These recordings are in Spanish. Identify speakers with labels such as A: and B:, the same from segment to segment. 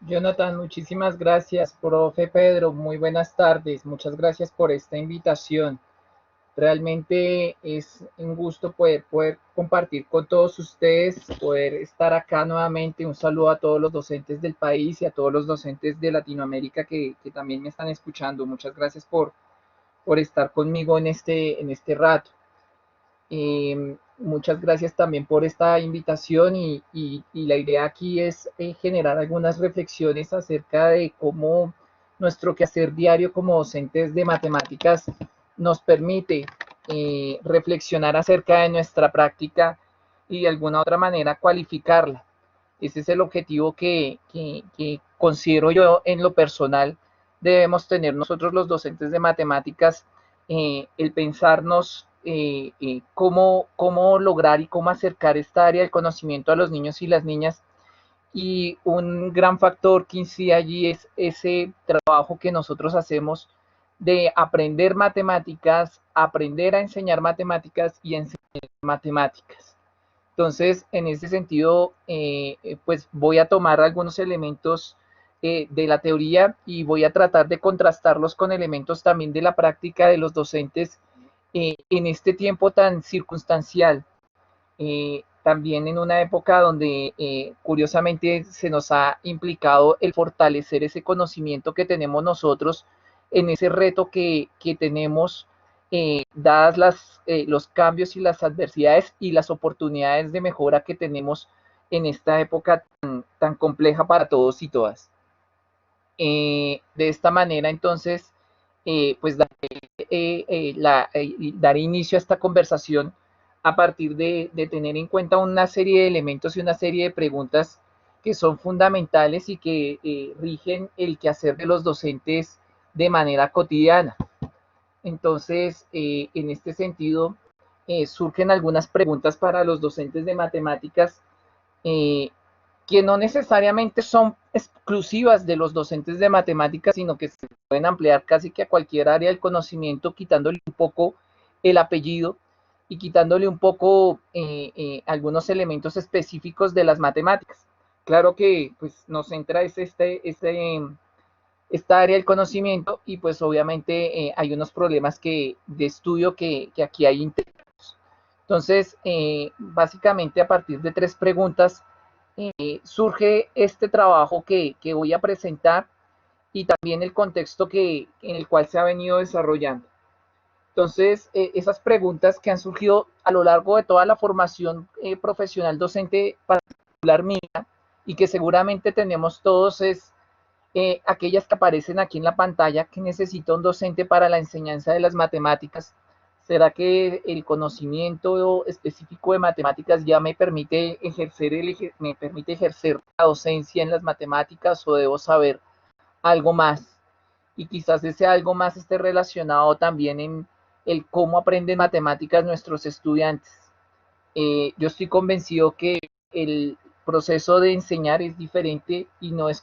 A: Jonathan, muchísimas gracias, profe Pedro, muy buenas tardes, muchas gracias por esta invitación. Realmente es un gusto poder compartir con todos ustedes, poder estar acá nuevamente. Un saludo a todos los docentes del país y a todos los docentes de Latinoamérica que también me están escuchando. Muchas gracias por estar conmigo en este rato. Muchas gracias también por esta invitación y la idea aquí es generar algunas reflexiones acerca de cómo nuestro quehacer diario como docentes de matemáticas nos permite reflexionar acerca de nuestra práctica y de alguna otra manera cualificarla. Ese es el objetivo que considero yo en lo personal debemos tener nosotros los docentes de matemáticas, el pensarnos cómo lograr y cómo acercar esta área del conocimiento a los niños y las niñas. Y un gran factor que incide allí es ese trabajo que nosotros hacemos de aprender matemáticas, aprender a enseñar matemáticas y enseñar matemáticas. Entonces, en ese sentido, pues voy a tomar algunos elementos de la teoría y voy a tratar de contrastarlos con elementos también de la práctica de los docentes en este tiempo tan circunstancial, también en una época donde curiosamente se nos ha implicado el fortalecer ese conocimiento que tenemos nosotros en ese reto que tenemos, dadas los cambios y las adversidades y las oportunidades de mejora que tenemos en esta época tan compleja para todos y todas. De esta manera, entonces, pues daré inicio a esta conversación a partir de tener en cuenta una serie de elementos y una serie de preguntas que son fundamentales y que rigen el quehacer de los docentes de manera cotidiana. Entonces, en este sentido, surgen algunas preguntas para los docentes de matemáticas eh, que no necesariamente son exclusivas de los docentes de matemáticas, sino que se pueden ampliar casi que a cualquier área del conocimiento, quitándole un poco el apellido y quitándole un poco algunos elementos específicos de las matemáticas. Claro que pues, nos centra esta área del conocimiento y pues obviamente hay unos problemas de estudio que aquí hay integrados. Entonces, básicamente a partir de tres preguntas surge este trabajo que voy a presentar y también el contexto en el cual se ha venido desarrollando. Entonces, esas preguntas que han surgido a lo largo de toda la formación profesional docente particular mía y que seguramente tenemos todos es aquellas que aparecen aquí en la pantalla que necesita un docente para la enseñanza de las matemáticas. ¿Será que el conocimiento específico de matemáticas ya me permite ejercer la docencia en las matemáticas o debo saber algo más? Y quizás ese algo más esté relacionado también en el cómo aprenden matemáticas nuestros estudiantes. Yo estoy convencido que el proceso de enseñar es diferente y no es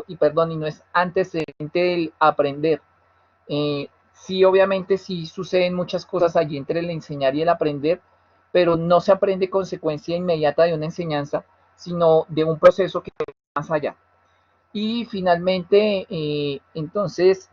A: y no es antecedente del aprender. Sí, obviamente sí suceden muchas cosas allí entre el enseñar y el aprender, pero no se aprende consecuencia inmediata de una enseñanza, sino de un proceso que va más allá. Y finalmente, entonces,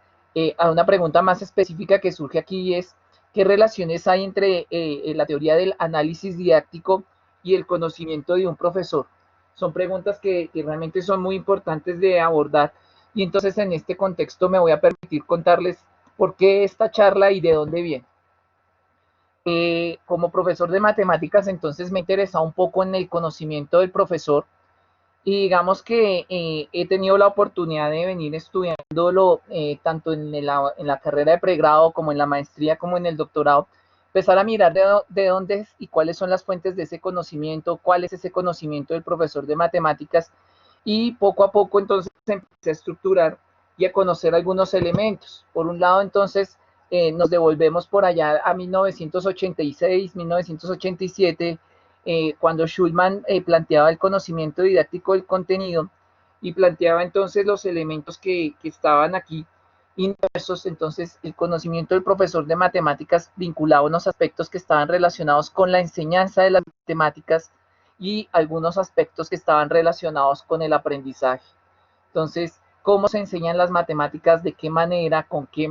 A: a una pregunta más específica que surge aquí es, ¿qué relaciones hay entre la teoría del análisis didáctico y el conocimiento de un profesor? Son preguntas que realmente son muy importantes de abordar y entonces en este contexto me voy a permitir contarles por qué esta charla y de dónde viene. Como profesor de matemáticas, entonces me interesa un poco en el conocimiento del profesor y digamos que he tenido la oportunidad de venir estudiándolo tanto en la carrera de pregrado como en la maestría como en el doctorado, empezar a mirar de dónde es y cuáles son las fuentes de ese conocimiento, cuál es ese conocimiento del profesor de matemáticas y poco a poco entonces empecé a estructurar y a conocer algunos elementos. Por un lado entonces nos devolvemos por allá a 1986, 1987, cuando Schulman planteaba el conocimiento didáctico del contenido y planteaba entonces los elementos que estaban aquí inmersos, entonces el conocimiento del profesor de matemáticas vinculaba unos aspectos que estaban relacionados con la enseñanza de las matemáticas y algunos aspectos que estaban relacionados con el aprendizaje. Entonces, cómo se enseñan las matemáticas, de qué manera, con qué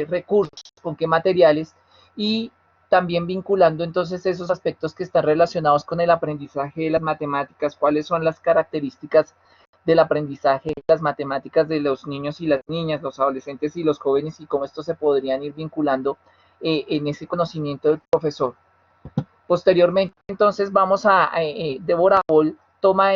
A: recursos, con qué materiales, y también vinculando entonces esos aspectos que están relacionados con el aprendizaje de las matemáticas, cuáles son las características del aprendizaje de las matemáticas de los niños y las niñas, los adolescentes y los jóvenes, y cómo estos se podrían ir vinculando en ese conocimiento del profesor. Posteriormente, entonces, vamos a Deborah Ball toma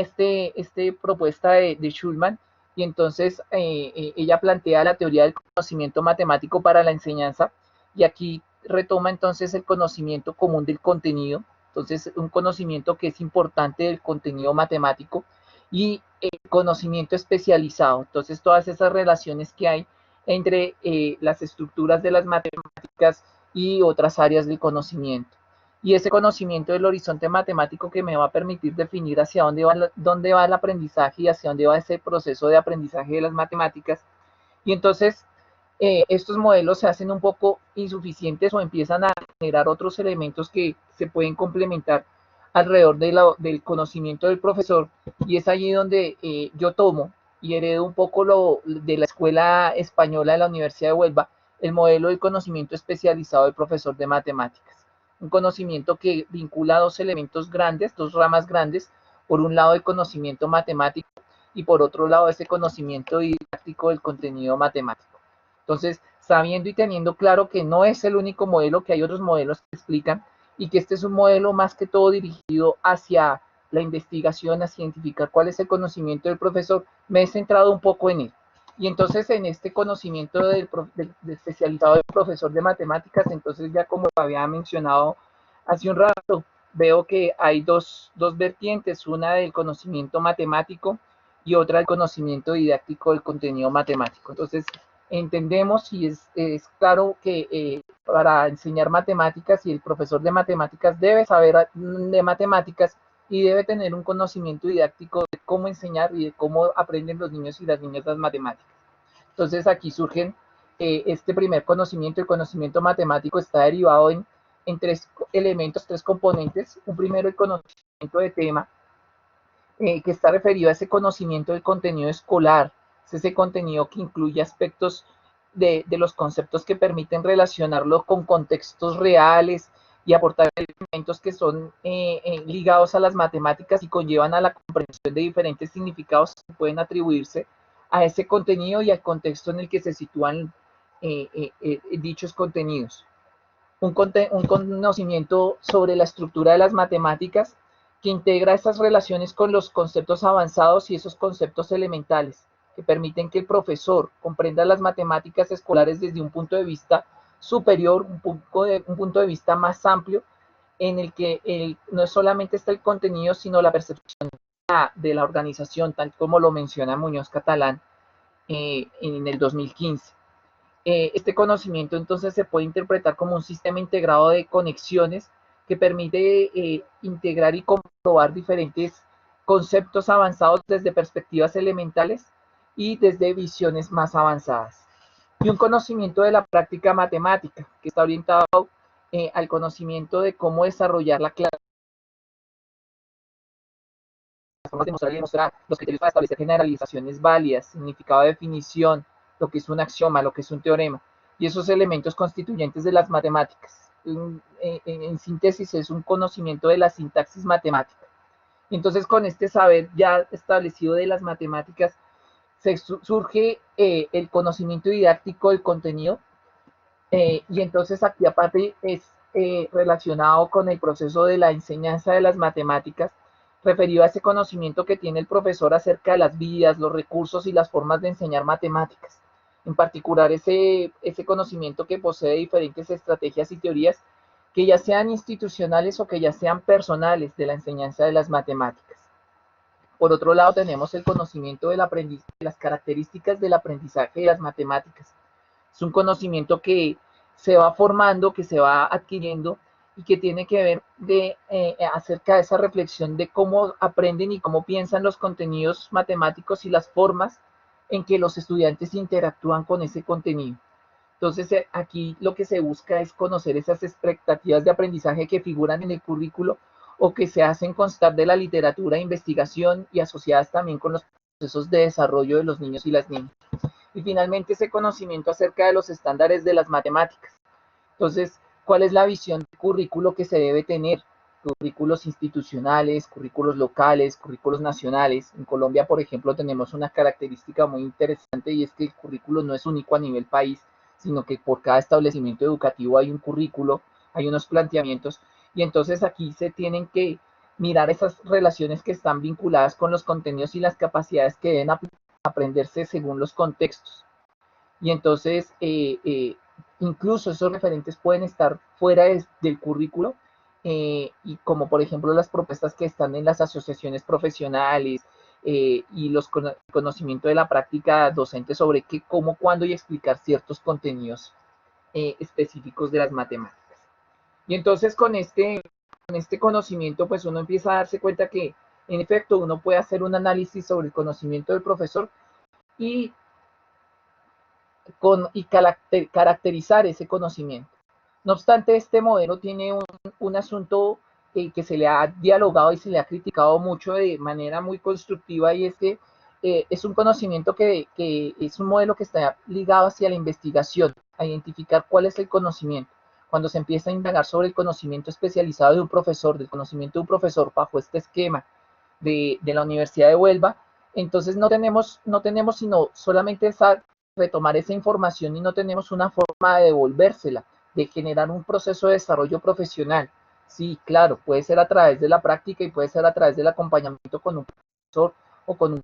A: propuesta de Schulman, y entonces ella plantea la teoría del conocimiento matemático para la enseñanza, y aquí retoma entonces el conocimiento común del contenido, entonces un conocimiento que es importante del contenido matemático, y el conocimiento especializado, entonces todas esas relaciones que hay entre las estructuras de las matemáticas y otras áreas del conocimiento. Y ese conocimiento del horizonte matemático que me va a permitir definir hacia dónde va el aprendizaje y hacia dónde va ese proceso de aprendizaje de las matemáticas. Y entonces estos modelos se hacen un poco insuficientes o empiezan a generar otros elementos que se pueden complementar alrededor del conocimiento del profesor, y es allí donde yo tomo y heredo un poco de la escuela española de la Universidad de Huelva, el modelo del conocimiento especializado del profesor de matemáticas. Un conocimiento que vincula dos elementos grandes, dos ramas grandes, por un lado el conocimiento matemático y por otro lado ese conocimiento didáctico del contenido matemático. Entonces, sabiendo y teniendo claro que no es el único modelo, que hay otros modelos que explican, y que este es un modelo más que todo dirigido hacia la investigación, a identificar cuál es el conocimiento del profesor, me he centrado un poco en él. Y entonces en este conocimiento del especializado del profesor de matemáticas, entonces ya como había mencionado hace un rato, veo que hay dos vertientes, una del conocimiento matemático y otra del conocimiento didáctico del contenido matemático. Entonces, entendemos y es claro que para enseñar matemáticas, y el profesor de matemáticas debe saber de matemáticas y debe tener un conocimiento didáctico de cómo enseñar y de cómo aprenden los niños y las niñas las matemáticas. Entonces aquí surgen este primer conocimiento, el conocimiento matemático está derivado en tres elementos, tres componentes. Un primero, el conocimiento de tema, que está referido a ese conocimiento del contenido escolar, es ese contenido que incluye aspectos de los conceptos que permiten relacionarlo con contextos reales y aportar elementos que son ligados a las matemáticas y conllevan a la comprensión de diferentes significados que pueden atribuirse a ese contenido y al contexto en el que se sitúan dichos contenidos. Un conocimiento sobre la estructura de las matemáticas que integra estas relaciones con los conceptos avanzados y esos conceptos elementales, que permiten que el profesor comprenda las matemáticas escolares desde un punto de vista superior, un punto de vista más amplio, en el que no solamente está el contenido, sino la percepción de la organización, tal como lo menciona Muñoz Catalán en el 2015. Este conocimiento entonces se puede interpretar como un sistema integrado de conexiones que permite integrar y comprobar diferentes conceptos avanzados desde perspectivas elementales y desde visiones más avanzadas. Y un conocimiento de la práctica matemática, que está orientado al conocimiento de cómo desarrollar la clase, las formas de mostrar y demostrar, los criterios para establecer generalizaciones válidas, significado de definición, lo que es un axioma, lo que es un teorema, y esos elementos constituyentes de las matemáticas. En síntesis, es un conocimiento de la sintaxis matemática. Entonces, con este saber ya establecido de las matemáticas, surge el conocimiento didáctico del contenido, y entonces aquí aparte es relacionado con el proceso de la enseñanza de las matemáticas, referido a ese conocimiento que tiene el profesor acerca de las vías, los recursos y las formas de enseñar matemáticas. En particular, ese conocimiento que posee diferentes estrategias y teorías que ya sean institucionales o que ya sean personales de la enseñanza de las matemáticas. Por otro lado, tenemos el conocimiento de las características del aprendizaje de las matemáticas. Es un conocimiento que se va formando, que se va adquiriendo y que tiene que ver acerca de esa reflexión de cómo aprenden y cómo piensan los contenidos matemáticos y las formas en que los estudiantes interactúan con ese contenido. Entonces, aquí lo que se busca es conocer esas expectativas de aprendizaje que figuran en el currículo o que se hacen constar de la literatura de investigación y asociadas también con los procesos de desarrollo de los niños y las niñas. Y finalmente ese conocimiento acerca de los estándares de las matemáticas. Entonces, ¿cuál es la visión de currículo que se debe tener? Currículos institucionales, currículos locales, currículos nacionales. En Colombia, por ejemplo, tenemos una característica muy interesante y es que el currículo no es único a nivel país, sino que por cada establecimiento educativo hay un currículo, hay unos planteamientos, y entonces aquí se tienen que mirar esas relaciones que están vinculadas con los contenidos y las capacidades que deben aprenderse según los contextos. Y entonces, incluso esos referentes pueden estar fuera del currículo, y como por ejemplo las propuestas que están en las asociaciones profesionales, y los conocimiento de la práctica docente sobre qué, cómo, cuándo y explicar ciertos contenidos específicos de las matemáticas. Y entonces con este conocimiento, pues uno empieza a darse cuenta que en efecto uno puede hacer un análisis sobre el conocimiento del profesor y y caracterizar ese conocimiento. No obstante, este modelo tiene un asunto que se le ha dialogado y se le ha criticado mucho de manera muy constructiva, y es que es un conocimiento que es un modelo que está ligado hacia la investigación, a identificar cuál es el conocimiento. Cuando se empieza a indagar sobre el conocimiento especializado de un profesor, del conocimiento de un profesor bajo este esquema de la Universidad de Huelva, entonces no tenemos sino solamente retomar esa información y no tenemos una forma de devolvérsela, de generar un proceso de desarrollo profesional. Sí, claro, puede ser a través de la práctica y puede ser a través del acompañamiento con un profesor o con un...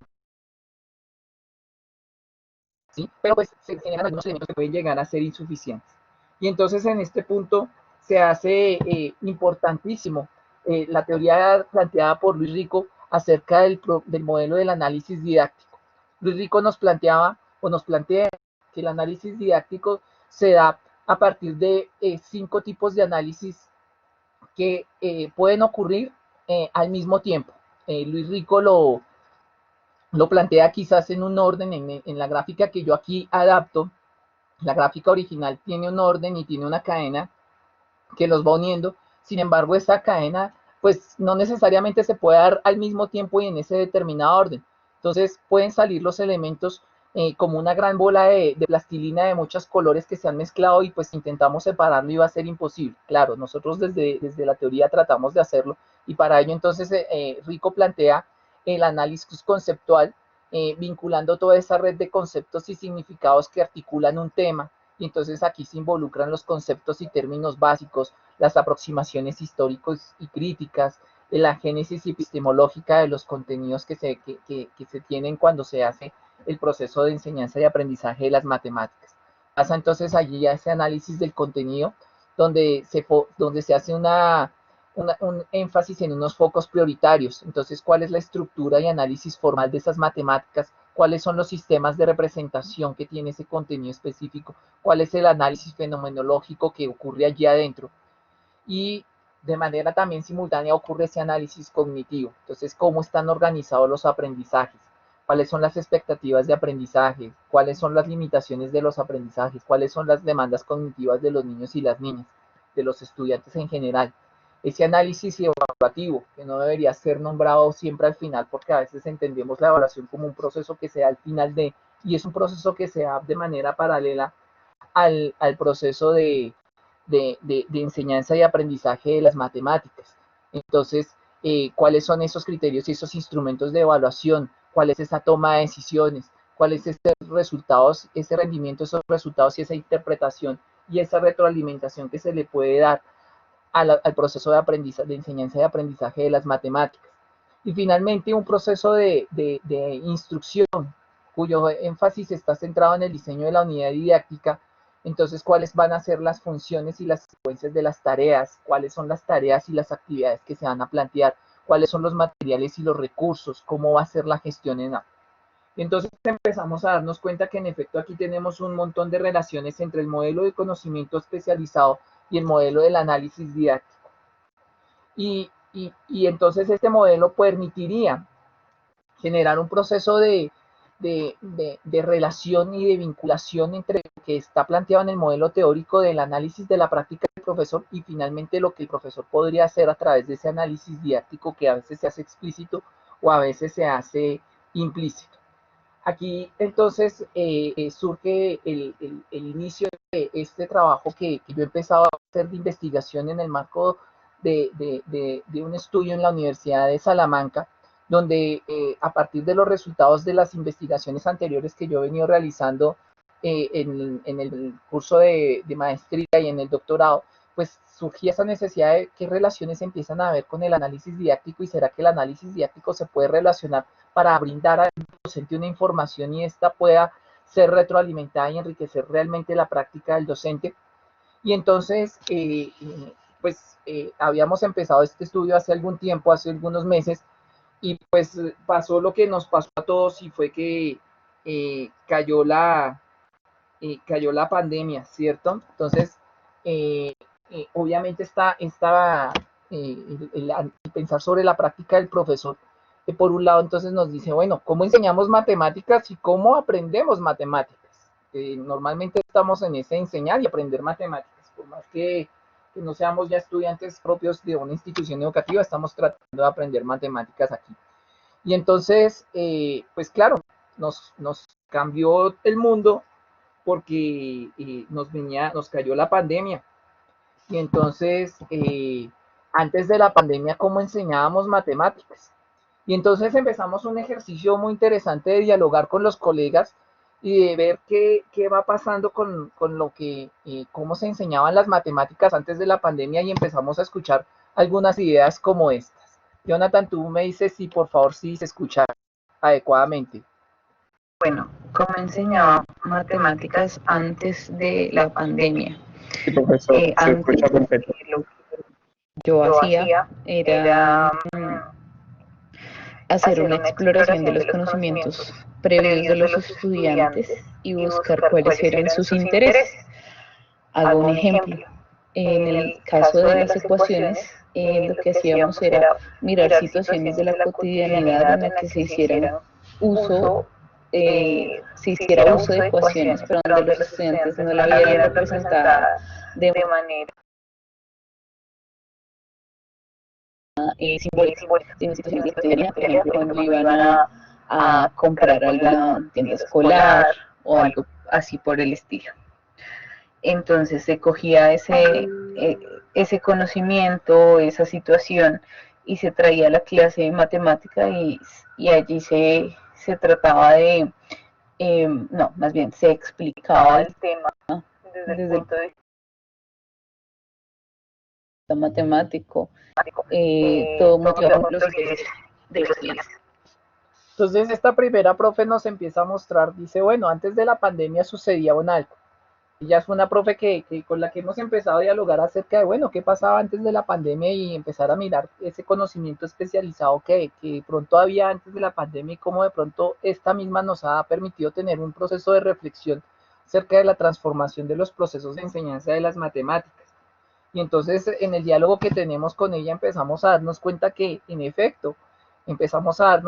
A: ¿sí? Pero pues se generan algunos elementos que pueden llegar a ser insuficientes. Y entonces en este punto se hace importantísimo la teoría planteada por Luis Rico acerca del modelo del análisis didáctico. Luis Rico nos planteaba o nos plantea que el análisis didáctico se da a partir de 5 tipos de análisis que pueden ocurrir al mismo tiempo. Luis Rico lo plantea quizás en un orden, en la gráfica que yo aquí adapto. La gráfica original tiene un orden y tiene una cadena que los va uniendo. Sin embargo, esta cadena pues no necesariamente se puede dar al mismo tiempo y en ese determinado orden. Entonces pueden salir los elementos como una gran bola de plastilina de muchos colores que se han mezclado, y pues intentamos separarlo y va a ser imposible. Claro, nosotros desde la teoría tratamos de hacerlo, y para ello entonces Rico plantea el análisis conceptual, vinculando toda esa red de conceptos y significados que articulan un tema. Y entonces aquí se involucran los conceptos y términos básicos, las aproximaciones históricas y críticas, la génesis epistemológica de los contenidos que se tienen cuando se hace el proceso de enseñanza y aprendizaje de las matemáticas. Pasa entonces allí a ese análisis del contenido, donde se hace un énfasis en unos focos prioritarios. Entonces, ¿cuál es la estructura y análisis formal de esas matemáticas? ¿Cuáles son los sistemas de representación que tiene ese contenido específico? ¿Cuál es el análisis fenomenológico que ocurre allí adentro? Y de manera también simultánea ocurre ese análisis cognitivo. Entonces, ¿cómo están organizados los aprendizajes? ¿Cuáles son las expectativas de aprendizaje? ¿Cuáles son las limitaciones de los aprendizajes? ¿Cuáles son las demandas cognitivas de los niños y las niñas, de los estudiantes en general? Ese análisis evaluativo, que no debería ser nombrado siempre al final, porque a veces entendemos la evaluación como un proceso que se da al final y es un proceso que se da de manera paralela al proceso de enseñanza y aprendizaje de las matemáticas. Entonces, ¿cuáles son esos criterios y esos instrumentos de evaluación? ¿Cuál es esa toma de decisiones? ¿Cuál es ese rendimiento, esos resultados y esa interpretación y esa retroalimentación que se le puede dar al proceso de enseñanza y aprendizaje de las matemáticas? Y finalmente, un proceso de instrucción cuyo énfasis está centrado en el diseño de la unidad didáctica. Entonces, ¿cuáles van a ser las funciones y las secuencias de las tareas? ¿Cuáles son las tareas y las actividades que se van a plantear? ¿Cuáles son los materiales y los recursos? ¿Cómo va a ser la gestión en aula? Y entonces empezamos a darnos cuenta que en efecto aquí tenemos un montón de relaciones entre el modelo de conocimiento especializado y el modelo del análisis didáctico. Y entonces este modelo permitiría generar un proceso de relación y de vinculación entre lo que está planteado en el modelo teórico del análisis de la práctica del profesor y finalmente lo que el profesor podría hacer a través de ese análisis didáctico, que a veces se hace explícito o a veces se hace implícito. Aquí entonces surge el inicio de este trabajo que yo he empezado a hacer de investigación en el marco de un estudio en la Universidad de Salamanca, donde a partir de los resultados de las investigaciones anteriores que yo he venido realizando en el curso de maestría y en el doctorado, pues surgía esa necesidad de qué relaciones empiezan a haber con el análisis didáctico y será que el análisis didáctico se puede relacionar para brindar al docente una información y esta pueda ser retroalimentada y enriquecer realmente la práctica del docente. Y entonces, habíamos empezado este estudio hace algún tiempo, hace algunos meses, y pues pasó lo que nos pasó a todos y fue que cayó la pandemia, ¿cierto? Entonces, obviamente el pensar sobre la práctica del profesor, por un lado, entonces nos dice, bueno, ¿cómo enseñamos matemáticas y cómo aprendemos matemáticas? Normalmente estamos en ese enseñar y aprender matemáticas, por más que no seamos ya estudiantes propios de una institución educativa, estamos tratando de aprender matemáticas aquí. Y entonces, pues claro, nos cambió el mundo porque nos cayó la pandemia. Y entonces, antes de la pandemia, ¿cómo enseñábamos matemáticas? Y entonces empezamos un ejercicio muy interesante de dialogar con los colegas y de ver qué va pasando con lo que, cómo se enseñaban las matemáticas antes de la pandemia y empezamos a escuchar algunas ideas como estas. Jonathan, tú me dices si por favor sí se escucha adecuadamente.
B: Bueno, ¿cómo enseñaba matemáticas antes de la pandemia?
C: Sí, profesor, se escucha perfecto.
B: Lo que yo hacía era hacer una exploración de los conocimientos previos de los estudiantes y buscar cuáles eran sus intereses. Hago un ejemplo. En el caso de las ecuaciones, lo que hacíamos era mirar situaciones de la cotidianidad en la que se hiciera uso de ecuaciones, pero donde los estudiantes no la vieran representada de manera simbólica, en situaciones de cotidianidad, por ejemplo, cuando iban a comprar alguna tienda escolar o algo así por el estilo. Entonces se cogía ese conocimiento, esa situación, y se traía a la clase de matemática y allí se trataba de, no, más bien se explicaba el tema desde el punto de vista matemático, todo motivado por los intereses de los estudiantes.
A: Entonces esta primera profe nos empieza a mostrar, dice, bueno, antes de la pandemia sucedía un algo. Ella es una profe con la que hemos empezado a dialogar acerca de, bueno, qué pasaba antes de la pandemia y empezar a mirar ese conocimiento especializado que pronto había antes de la pandemia y cómo de pronto esta misma nos ha permitido tener un proceso de reflexión acerca de la transformación de los procesos de enseñanza de las matemáticas. Y entonces en el diálogo que tenemos con ella empezamos a darnos cuenta que en efecto empezamos a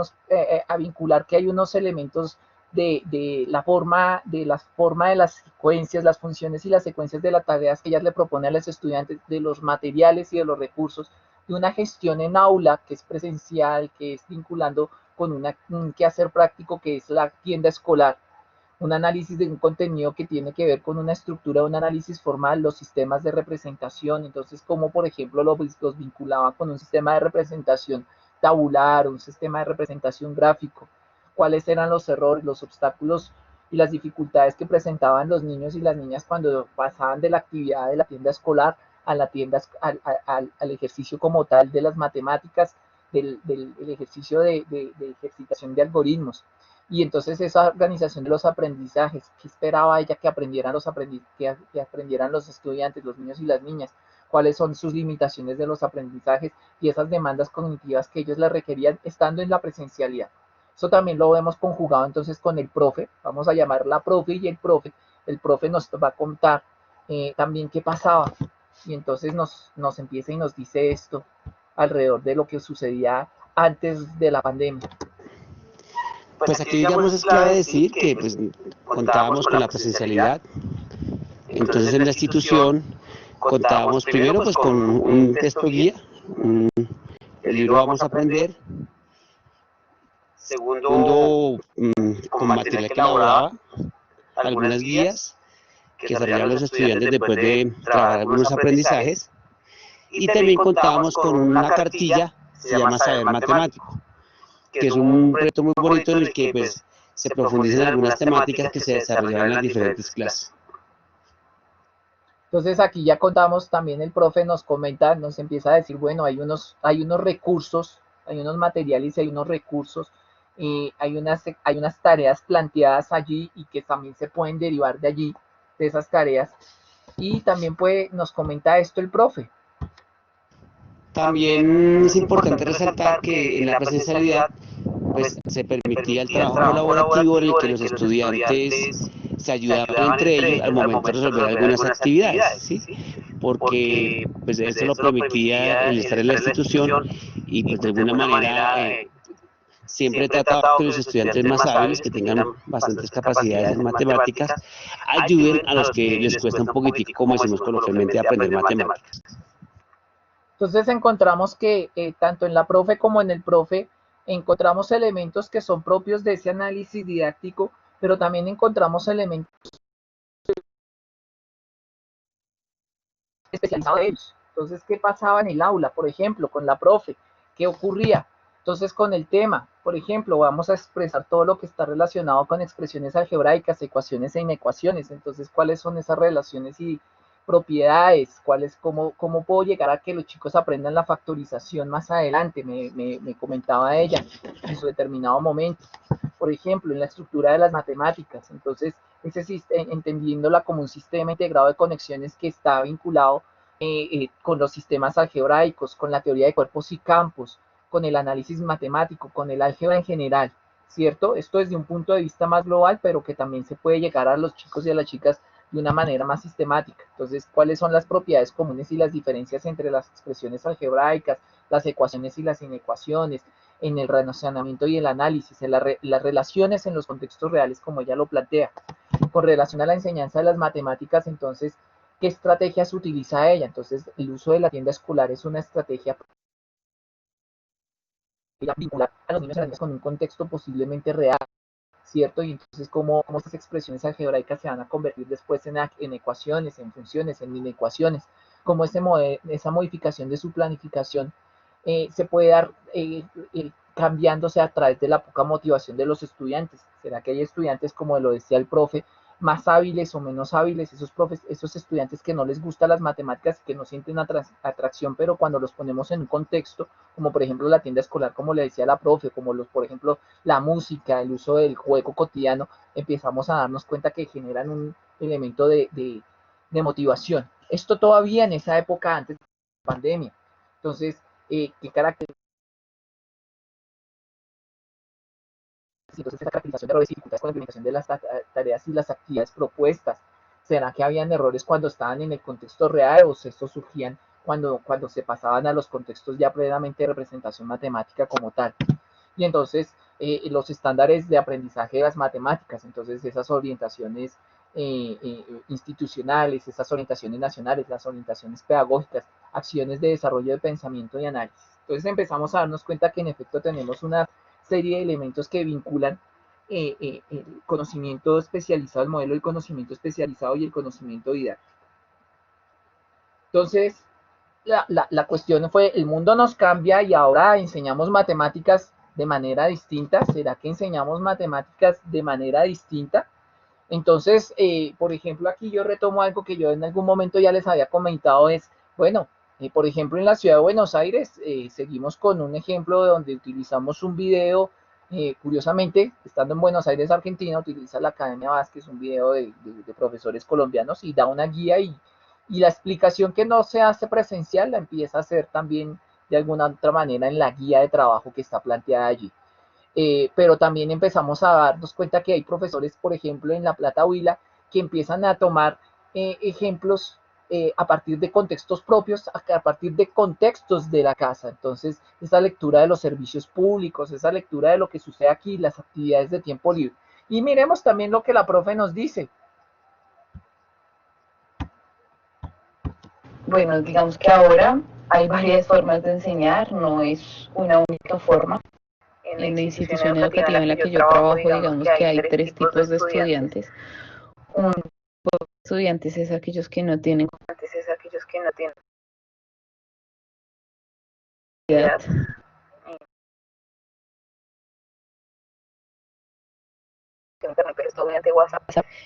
A: vincular que hay unos elementos de la forma de las secuencias, las funciones y las secuencias de las tareas que ella le propone a los estudiantes, de los materiales y de los recursos, de una gestión en aula que es presencial, que es vinculando con un quehacer práctico que es la tienda escolar, un análisis de un contenido que tiene que ver con una estructura, un análisis formal, los sistemas de representación, entonces como por ejemplo los vinculaba con un sistema de representación tabular, un sistema de representación gráfico, cuáles eran los errores, los obstáculos y las dificultades que presentaban los niños y las niñas cuando pasaban de la actividad de la tienda escolar a la tienda, al ejercicio como tal de las matemáticas, del ejercicio de ejercitación de algoritmos. Y entonces esa organización de los aprendizajes, ¿qué esperaba ella que aprendieran que aprendieran los estudiantes, los niños y las niñas? ¿Cuáles son sus limitaciones de los aprendizajes y esas demandas cognitivas que ellos le requerían estando en la presencialidad? Eso también lo vemos conjugado entonces con el profe, vamos a llamar la profe y el profe nos va a contar también qué pasaba. Y entonces nos empieza y nos dice esto alrededor de lo que sucedía antes de la pandemia.
C: Pues aquí, digamos, es clave decir que pues, contábamos con la presencialidad. Entonces, en la institución contábamos primero pues, con texto guía, el libro Vamos a Aprender. Segundo, con material que elaboraba, algunas guías que desarrollaban los estudiantes después de trabajar algunos aprendizajes. Y también contábamos con una cartilla, se llama Saber Matemático, que es un proyecto muy bonito en el que pues, se profundizan algunas temáticas que se desarrollaban en las diferentes clases.
A: Entonces aquí ya contamos, también el profe nos comenta, nos empieza a decir, bueno, hay unos recursos, hay unos materiales y hay unos recursos, hay unas tareas planteadas allí y que también se pueden derivar de allí, de esas tareas. Y también nos comenta esto el profe.
C: También es importante resaltar que en la presencialidad pues, se permitía el trabajo colaborativo en el que los estudiantes se ayudaban entre ellos al momento de resolver algunas actividades, ¿sí? Porque pues, esto lo permitía el estar en la institución y pues, de alguna manera siempre he tratado que los estudiantes más hábiles, que tengan bastantes capacidades en matemáticas, ayuden a los que les cuesta un poquitico, como decimos coloquialmente, aprender matemáticas.
A: Entonces encontramos que tanto en la profe como en el profe encontramos elementos que son propios de ese análisis didáctico, pero también encontramos elementos especializados de ellos. Entonces, ¿qué pasaba en el aula? Por ejemplo, con la profe, ¿qué ocurría? Entonces, con el tema, por ejemplo, vamos a expresar todo lo que está relacionado con expresiones algebraicas, ecuaciones e inecuaciones. Entonces, ¿cuáles son esas relaciones y propiedades? ¿Cómo puedo llegar a que los chicos aprendan la factorización más adelante? Me comentaba ella en su determinado momento. Por ejemplo, en la estructura de las matemáticas. Entonces, entendiéndola como un sistema integrado de conexiones que está vinculado con los sistemas algebraicos, con la teoría de cuerpos y campos, con el análisis matemático, con el álgebra en general, ¿cierto? Esto desde un punto de vista más global, pero que también se puede llegar a los chicos y a las chicas de una manera más sistemática. Entonces, ¿cuáles son las propiedades comunes y las diferencias entre las expresiones algebraicas, las ecuaciones y las inecuaciones, en el relacionamiento y el análisis, en las relaciones en los contextos reales, como ella lo plantea? Con relación a la enseñanza de las matemáticas, entonces, ¿qué estrategias utiliza ella? Entonces, el uso de la tienda escolar es una estrategia vincular a los niños con un contexto posiblemente real, ¿cierto? Y entonces, ¿cómo estas expresiones algebraicas se van a convertir después en ecuaciones, en funciones, en inecuaciones? ¿Cómo esa modificación de su planificación se puede dar cambiándose a través de la poca motivación de los estudiantes? ¿Será que hay estudiantes, como lo decía el profe, más hábiles o menos hábiles, esos estudiantes que no les gustan las matemáticas, que no sienten atracción, pero cuando los ponemos en un contexto, como por ejemplo la tienda escolar, como le decía la profe, como por ejemplo la música, el uso del juego cotidiano, empezamos a darnos cuenta que generan un elemento de motivación? Esto todavía en esa época antes de la pandemia. Entonces, ¿qué carácter? Entonces, esa caracterización de errores y dificultades con la implementación de las tareas y las actividades propuestas. ¿Será que habían errores cuando estaban en el contexto real o estos surgían cuando se pasaban a los contextos ya previamente de representación matemática como tal? Y entonces, los estándares de aprendizaje de las matemáticas, entonces esas orientaciones institucionales, esas orientaciones nacionales, las orientaciones pedagógicas, acciones de desarrollo de pensamiento y análisis. Entonces empezamos a darnos cuenta que en efecto tenemos una serie de elementos que vinculan el conocimiento especializado, el modelo del conocimiento especializado y el conocimiento didáctico. Entonces, la cuestión fue, el mundo nos cambia y ahora enseñamos matemáticas de manera distinta. ¿Será que enseñamos matemáticas de manera distinta? Entonces, por ejemplo, aquí yo retomo algo que yo en algún momento ya les había comentado, es, bueno, por ejemplo, en la ciudad de Buenos Aires, seguimos con un ejemplo donde utilizamos un video, curiosamente, estando en Buenos Aires, Argentina, utiliza la Academia Vázquez, un video de profesores colombianos y da una guía y la explicación que no se hace presencial la empieza a hacer también de alguna otra manera en la guía de trabajo que está planteada allí. Pero también empezamos a darnos cuenta que hay profesores, por ejemplo, en La Plata Huila, que empiezan a tomar ejemplos a partir de contextos propios, a partir de contextos de la casa. Entonces, esa lectura de los servicios públicos, esa lectura de lo que sucede aquí, las actividades de tiempo libre. Y miremos también lo que la profe nos dice.
B: Bueno, digamos que ahora hay varias formas de enseñar, no es una única forma. en la institución educativa en la que yo trabajo, digamos que hay tres tipos de estudiantes. Un tipo de estudiantes es aquellos que no tienen capacidad.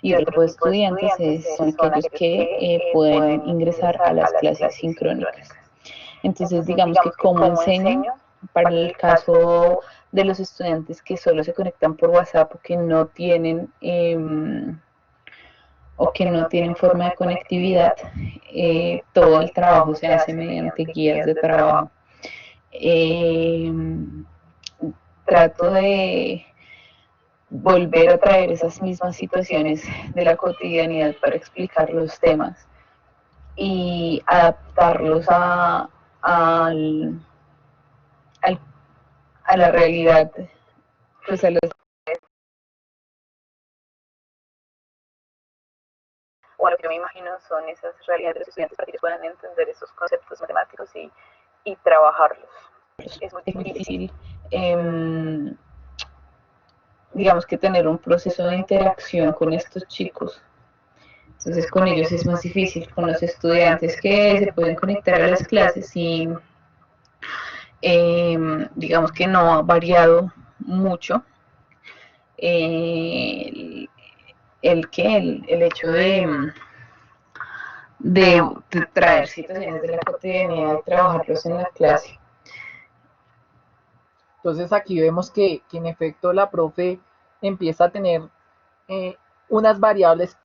B: Y otro tipo de estudiantes son aquellos que pueden ingresar a las clases sincrónicas. Entonces, digamos que como enseño, para el caso de los estudiantes que solo se conectan por WhatsApp o que no tienen forma de conectividad, todo el trabajo se hace mediante guías de trabajo. Trato de volver a traer esas mismas situaciones de la cotidianidad para explicar los temas y adaptarlos a la realidad, pues a los o a lo que yo me imagino son esas realidades de los estudiantes para que ellos puedan entender esos conceptos matemáticos y trabajarlos. Es muy difícil, digamos que tener un proceso de interacción con estos chicos. Entonces con ellos es más difícil, con los estudiantes que se pueden conectar a las clases y digamos que no ha variado mucho el hecho de traer situaciones de la cotidianidad y trabajarlos en la clase.
A: Entonces aquí vemos que en efecto la profe empieza a tener unas variables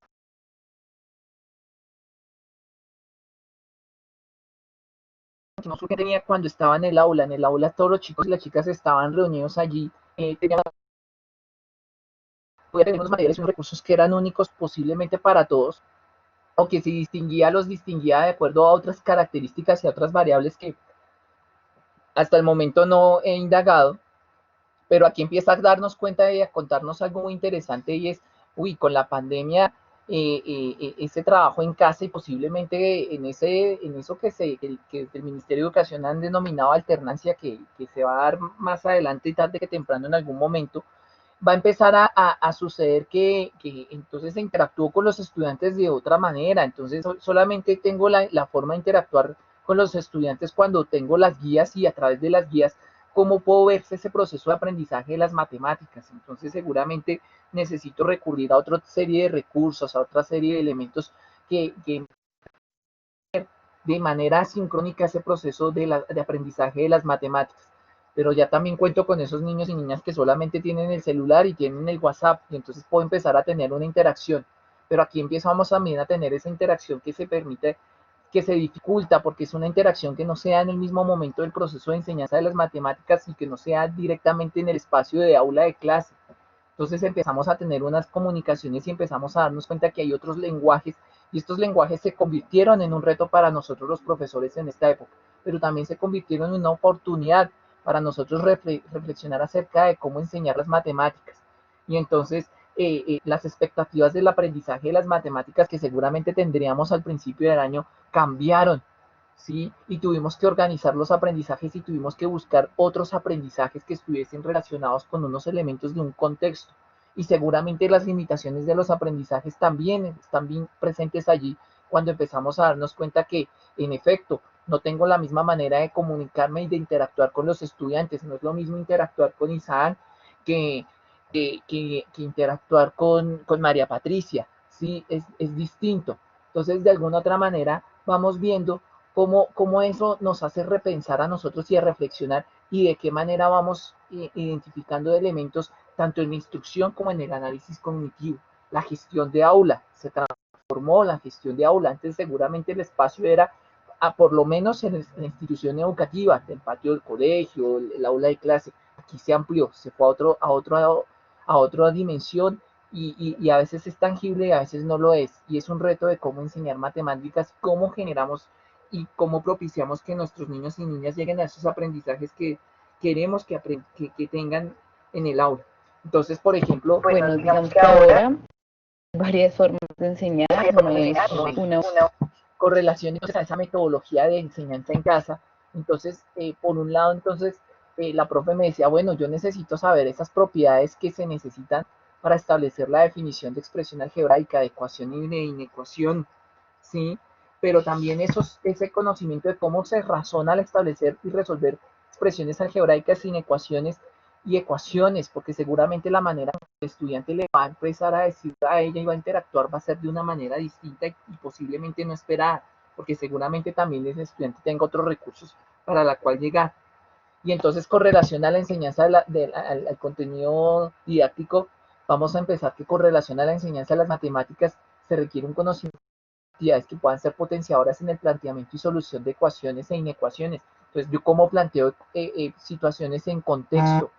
A: que tenía cuando estaba en el aula. En el aula todos los chicos y las chicas estaban reunidos allí, podía tener unos materiales y unos recursos que eran únicos posiblemente para todos, o que si los distinguía de acuerdo a otras características y a otras variables que hasta el momento no he indagado, pero aquí empieza a darnos cuenta y a contarnos algo muy interesante y es, con la pandemia, ese trabajo en casa y posiblemente en eso que desde el Ministerio de Educación han denominado alternancia, que se va a dar más adelante y tarde que temprano en algún momento, va a empezar a suceder que entonces se interactúo con los estudiantes de otra manera. Entonces solamente tengo la forma de interactuar con los estudiantes cuando tengo las guías, y a través de las guías cómo puedo verse ese proceso de aprendizaje de las matemáticas. Entonces seguramente necesito recurrir a otra serie de recursos, a otra serie de elementos que de manera sincrónica ese proceso de aprendizaje de las matemáticas. Pero ya también cuento con esos niños y niñas que solamente tienen el celular y tienen el WhatsApp, y entonces puedo empezar a tener una interacción. Pero aquí empezamos también a tener esa interacción que se permite, que se dificulta, porque es una interacción que no sea en el mismo momento del proceso de enseñanza de las matemáticas y que no sea directamente en el espacio de aula de clase. Entonces empezamos a tener unas comunicaciones y empezamos a darnos cuenta que hay otros lenguajes, y estos lenguajes se convirtieron en un reto para nosotros los profesores en esta época, pero también se convirtieron en una oportunidad para nosotros reflexionar acerca de cómo enseñar las matemáticas. Y entonces las expectativas del aprendizaje de las matemáticas que seguramente tendríamos al principio del año cambiaron, ¿sí? Y tuvimos que organizar los aprendizajes y tuvimos que buscar otros aprendizajes que estuviesen relacionados con unos elementos de un contexto. Y seguramente las limitaciones de los aprendizajes también están bien presentes allí cuando empezamos a darnos cuenta que, en efecto, no tengo la misma manera de comunicarme y de interactuar con los estudiantes. No es lo mismo interactuar con Isaac que, que interactuar con María Patricia, ¿sí? Es distinto. Entonces, de alguna otra manera, vamos viendo cómo eso nos hace repensar a nosotros y a reflexionar, y de qué manera vamos identificando elementos tanto en la instrucción como en el análisis cognitivo. La gestión de aula se transformó, la gestión de aula. Antes seguramente el espacio era, por lo menos en la institución educativa, el patio del colegio, el aula de clase. Aquí se amplió, se fue a otra dimensión, y a veces es tangible y a veces no lo es. Y es un reto de cómo enseñar matemáticas, cómo generamos y cómo propiciamos que nuestros niños y niñas lleguen a esos aprendizajes que queremos que tengan en el aula. Entonces, por ejemplo,
B: bueno, digamos que ahora varias formas de enseñar, no es una
A: con relación a esa metodología de enseñanza en casa. Entonces, por un lado, entonces la profe me decía, bueno, yo necesito saber esas propiedades que se necesitan para establecer la definición de expresión algebraica, de ecuación y de inecuación, ¿sí? Pero también ese conocimiento de cómo se razona al establecer y resolver expresiones algebraicas, inecuaciones y ecuaciones, porque seguramente la manera que el estudiante le va a empezar a decir a ella y va a interactuar va a ser de una manera distinta y posiblemente no esperada, porque seguramente también ese estudiante tenga otros recursos para la cual llegar. Y entonces, con relación a la enseñanza al contenido didáctico, vamos a empezar que con relación a la enseñanza de las matemáticas se requiere un conocimiento de actividades que puedan ser potenciadoras en el planteamiento y solución de ecuaciones e inecuaciones. Entonces, yo cómo planteo situaciones en contexto,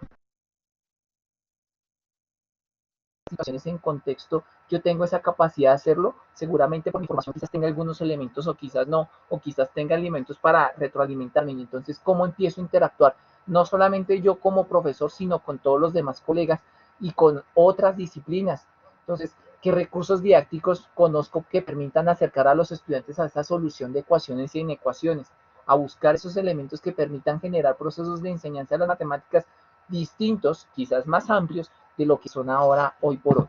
A: yo tengo esa capacidad de hacerlo, seguramente por mi formación quizás tenga algunos elementos o quizás no, o quizás tenga elementos para retroalimentarme. Y entonces, ¿cómo empiezo a interactuar? No solamente yo como profesor, sino con todos los demás colegas y con otras disciplinas. Entonces, ¿qué recursos didácticos conozco que permitan acercar a los estudiantes a esa solución de ecuaciones y inecuaciones? A buscar esos elementos que permitan generar procesos de enseñanza de las matemáticas distintos, quizás más amplios, de lo que son ahora, hoy por hoy.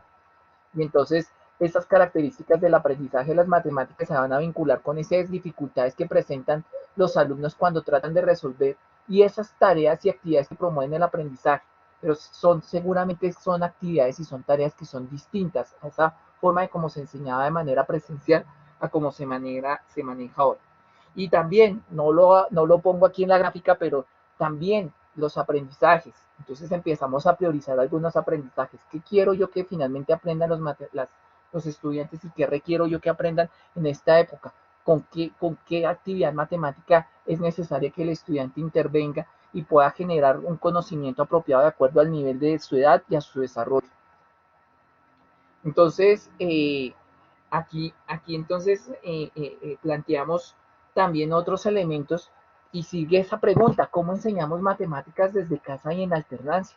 A: Y entonces, estas características del aprendizaje de las matemáticas se van a vincular con esas dificultades que presentan los alumnos cuando tratan de resolver y esas tareas y actividades que promueven el aprendizaje. Pero seguramente son actividades y son tareas que son distintas a esa forma de cómo se enseñaba de manera presencial a cómo se maneja ahora. Y también, no lo pongo aquí en la gráfica, pero también los aprendizajes. Entonces empezamos a priorizar algunos aprendizajes. ¿Qué quiero yo que finalmente aprendan los estudiantes y qué requiero yo que aprendan en esta época? ¿Con qué actividad matemática es necesaria que el estudiante intervenga y pueda generar un conocimiento apropiado de acuerdo al nivel de su edad y a su desarrollo? Entonces, aquí entonces planteamos también otros elementos y sigue esa pregunta, ¿cómo enseñamos matemáticas desde casa y en alternancia?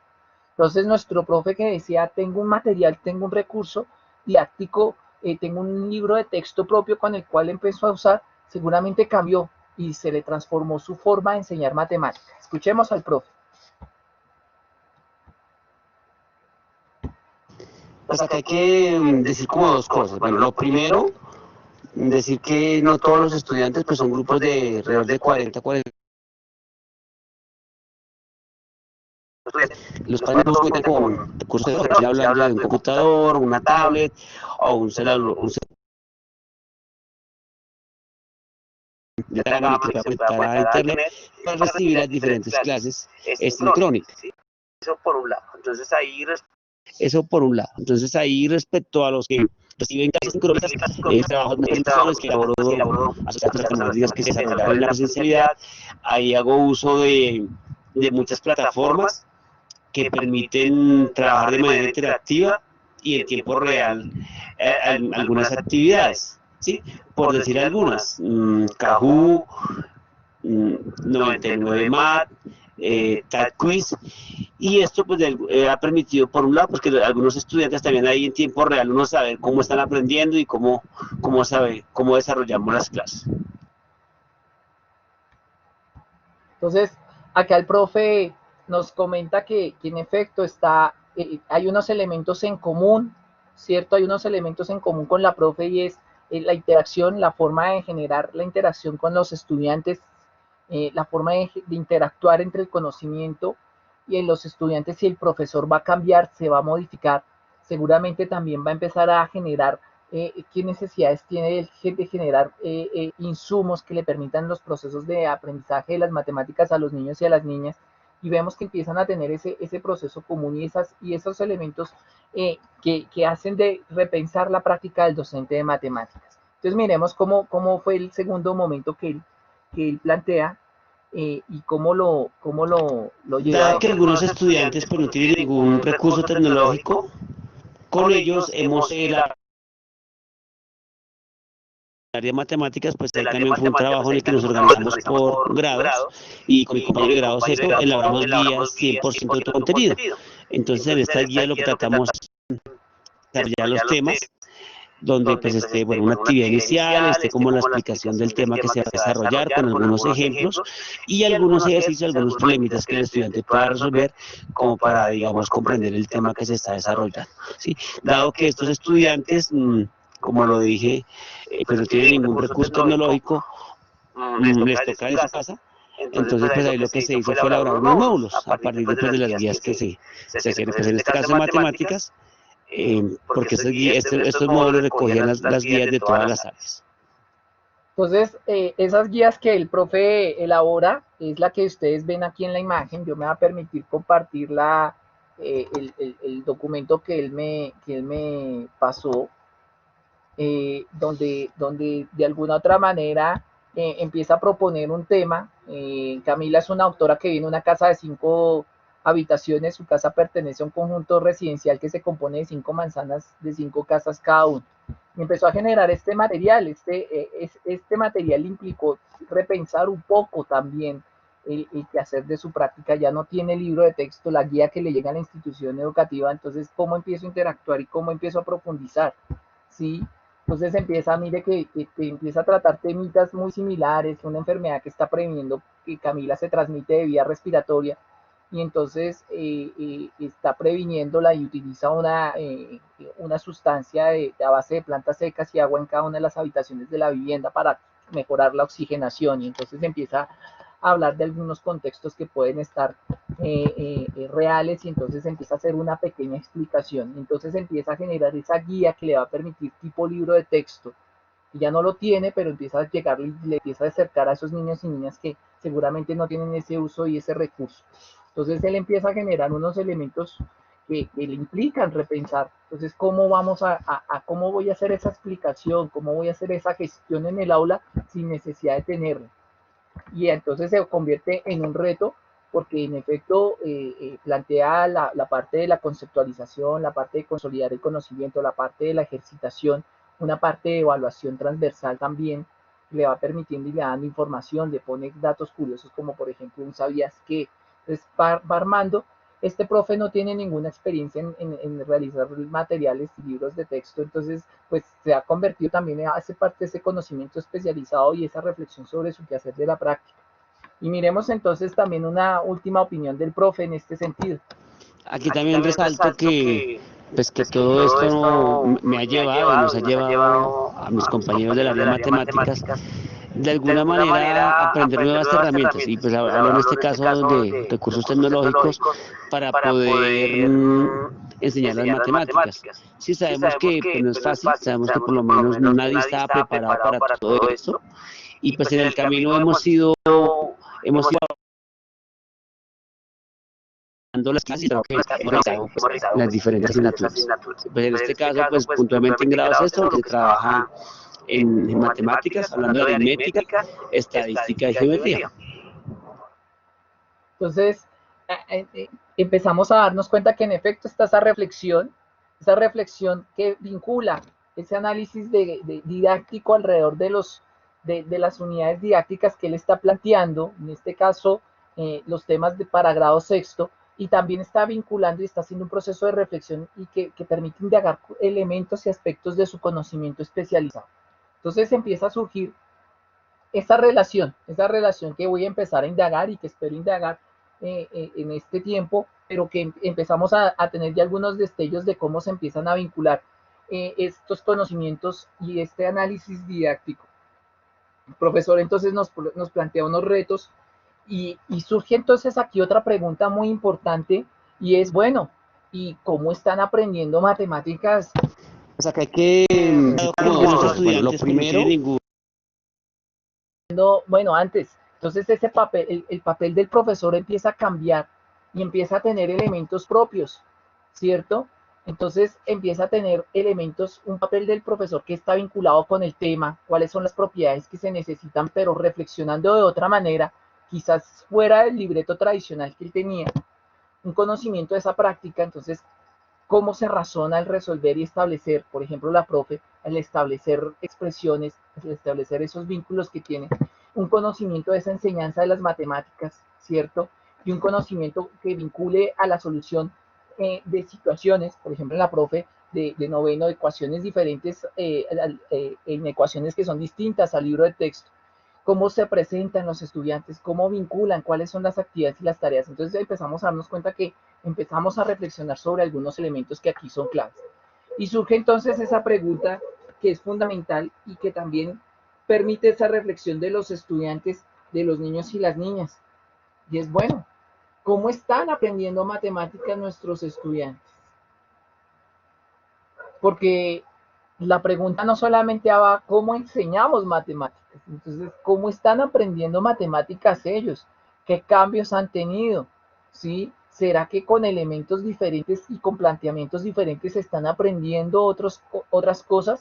A: Entonces nuestro profe que decía, tengo un material, tengo un recurso didáctico, tengo un libro de texto propio con el cual empezó a usar, seguramente cambió y se le transformó su forma de enseñar matemáticas. Escuchemos al profe.
C: Pues acá hay que decir como dos cosas. Bueno, lo primero, decir que no todos los estudiantes pues son grupos de alrededor de 40. Los padres no cuentan con recursos de estoy hablando de un computador, una tablet o un celular, de la gama que se pueda conectar a internet para recibir las diferentes clases sincrónicas. Eso por un lado. Entonces ahí respecto a los que reciben clases sincrónicas, trabajos de que elaboró asociados con los días que se desarrollaron en la presencialidad, ahí hago uso de muchas plataformas que permiten trabajar de manera interactiva y en tiempo real algunas actividades, ¿sí? Por decir algunas, Kahoot, 99Math, TADquiz, y esto pues ha permitido por un lado pues que algunos estudiantes también ahí en tiempo real uno sabe cómo están aprendiendo y cómo desarrollamos las clases.
A: Entonces, acá el profe nos comenta que en efecto hay unos elementos en común, ¿cierto? Hay unos elementos en común con la profe y es la interacción, la forma de generar la interacción con los estudiantes, la forma de interactuar entre el conocimiento y en los estudiantes. Si el profesor va a cambiar, se va a modificar, seguramente también va a empezar a generar qué necesidades tiene de generar insumos que le permitan los procesos de aprendizaje de las matemáticas a los niños y a las niñas, y vemos que empiezan a tener ese proceso común y esos elementos que hacen de repensar la práctica del docente de matemáticas. Entonces miremos cómo fue el segundo momento que él plantea y cómo lo lleva.
C: Dado que algunos estudiantes pues no tienen ningún recurso tecnológico, con ellos hemos la área de matemáticas, pues ahí también fue un trabajo en el que nos organizamos por grados y con mi compañero de grado sexto elaboramos guías 100% de autocontenido. Entonces en esta guía lo que tratamos de desarrollar los temas donde pues esté, bueno, una actividad inicial, esté como la explicación del tema que se va a desarrollar con algunos ejemplos y algunos ejercicios, algunos problemitas que el estudiante pueda resolver como para, digamos, comprender el tema que se está desarrollando, ¿sí? Dado que estos estudiantes, como lo dije, pues no tienen ningún recurso tecnológico, les toca en su casa. Entonces, pues ahí lo que se hizo fue elaborar unos módulos a partir de las guías que se hacían, pues en este caso de matemáticas, porque estos módulos recogían las guías de todas las áreas.
A: Entonces, esas guías que el profe elabora es la que ustedes ven aquí en la imagen. Yo me va a permitir compartir el documento que él me pasó, donde de alguna otra manera empieza a proponer un tema. Camila es una autora que vive en una casa de 5 habitaciones. Su casa pertenece a un conjunto residencial que se compone de 5 manzanas, de 5 casas cada uno. Y empezó a generar este material. Este material implicó repensar un poco también el quehacer de su práctica. Ya no tiene libro de texto, la guía que le llega a la institución educativa. Entonces, ¿cómo empiezo a interactuar y cómo empiezo a profundizar? ¿Sí? Entonces empieza, mire que empieza a tratar temitas muy similares, una enfermedad que está previniendo que Camila se transmite de vía respiratoria, y entonces está previniéndola y utiliza una sustancia a base de plantas secas y agua en cada una de las habitaciones de la vivienda para mejorar la oxigenación, y entonces empieza a hablar de algunos contextos que pueden estar reales, y entonces empieza a hacer una pequeña explicación, y entonces empieza a generar esa guía que le va a permitir tipo libro de texto, y ya no lo tiene, pero empieza a llegar, le empieza a acercar a esos niños y niñas que seguramente no tienen ese uso y ese recurso. Entonces él empieza a generar unos elementos que le implican repensar. Entonces, ¿cómo vamos cómo voy a hacer esa explicación? ¿Cómo voy a hacer esa gestión en el aula sin necesidad de tenerlo? Y entonces se convierte en un reto, porque en efecto plantea la parte de la conceptualización, la parte de consolidar el conocimiento, la parte de la ejercitación, una parte de evaluación transversal también, le va permitiendo y le dando información, le pone datos curiosos como por ejemplo un sabías qué. Entonces va armando. Este profe no tiene ninguna experiencia en realizar materiales y libros de texto, entonces pues se ha convertido también, hace parte de ese conocimiento especializado y esa reflexión sobre su quehacer de la práctica. Y miremos entonces también una última opinión del profe en este sentido.
C: Aquí también resalto que, pues que todo esto me ha llevado y nos ha llevado a mis compañeros del área de matemáticas de alguna manera a aprender nuevas herramientas, y pues hablo en este caso de recursos tecnológicos para poder enseñar las matemáticas. Sí, sabemos que pues, no es fácil, sabemos que por lo menos nadie estaba preparado para todo esto, y pues en el camino hemos ido las clases, creo que hemos realizado pues, las diferentes asignaturas. Pues en este caso, pues puntualmente en grados esto, que se trabaja en matemáticas, hablando de aritmética, estadística y geometría.
A: Entonces, empezamos a darnos cuenta que en efecto está esa reflexión que vincula ese análisis didáctico alrededor de las unidades didácticas que él está planteando, en este caso los temas para grado sexto, y también está vinculando y está haciendo un proceso de reflexión y que permite indagar elementos y aspectos de su conocimiento especializado. Entonces empieza a surgir esa relación que voy a empezar a indagar y que espero indagar en este tiempo, pero que empezamos a tener ya algunos destellos de cómo se empiezan a vincular estos conocimientos y este análisis didáctico. El profesor entonces nos plantea unos retos y surge entonces aquí otra pregunta muy importante, y es, bueno, ¿y cómo están aprendiendo matemáticas?
C: O sea, que hay que los estudiantes, lo primero,
A: bueno, antes, entonces ese papel, el papel del profesor empieza a cambiar y empieza a tener elementos propios, ¿cierto? Entonces empieza a tener elementos, un papel del profesor que está vinculado con el tema, cuáles son las propiedades que se necesitan, pero reflexionando de otra manera, quizás fuera del libreto tradicional que él tenía, un conocimiento de esa práctica. Entonces, cómo se razona al resolver y establecer, por ejemplo, la profe, al establecer expresiones, al establecer esos vínculos que tiene, un conocimiento de esa enseñanza de las matemáticas, ¿cierto? Y un conocimiento que vincule a la solución de situaciones, por ejemplo, la profe de noveno, ecuaciones diferentes, en ecuaciones que son distintas al libro de texto, cómo se presentan los estudiantes, cómo vinculan, cuáles son las actividades y las tareas. Entonces empezamos a darnos cuenta que empezamos a reflexionar sobre algunos elementos que aquí son claves. Y surge entonces esa pregunta que es fundamental y que también permite esa reflexión de los estudiantes, de los niños y las niñas. Y es bueno, ¿cómo están aprendiendo matemáticas nuestros estudiantes? Porque la pregunta no solamente va cómo enseñamos matemáticas, entonces cómo están aprendiendo matemáticas ellos, qué cambios han tenido, ¿sí? ¿Será que con elementos diferentes y con planteamientos diferentes están aprendiendo otras cosas?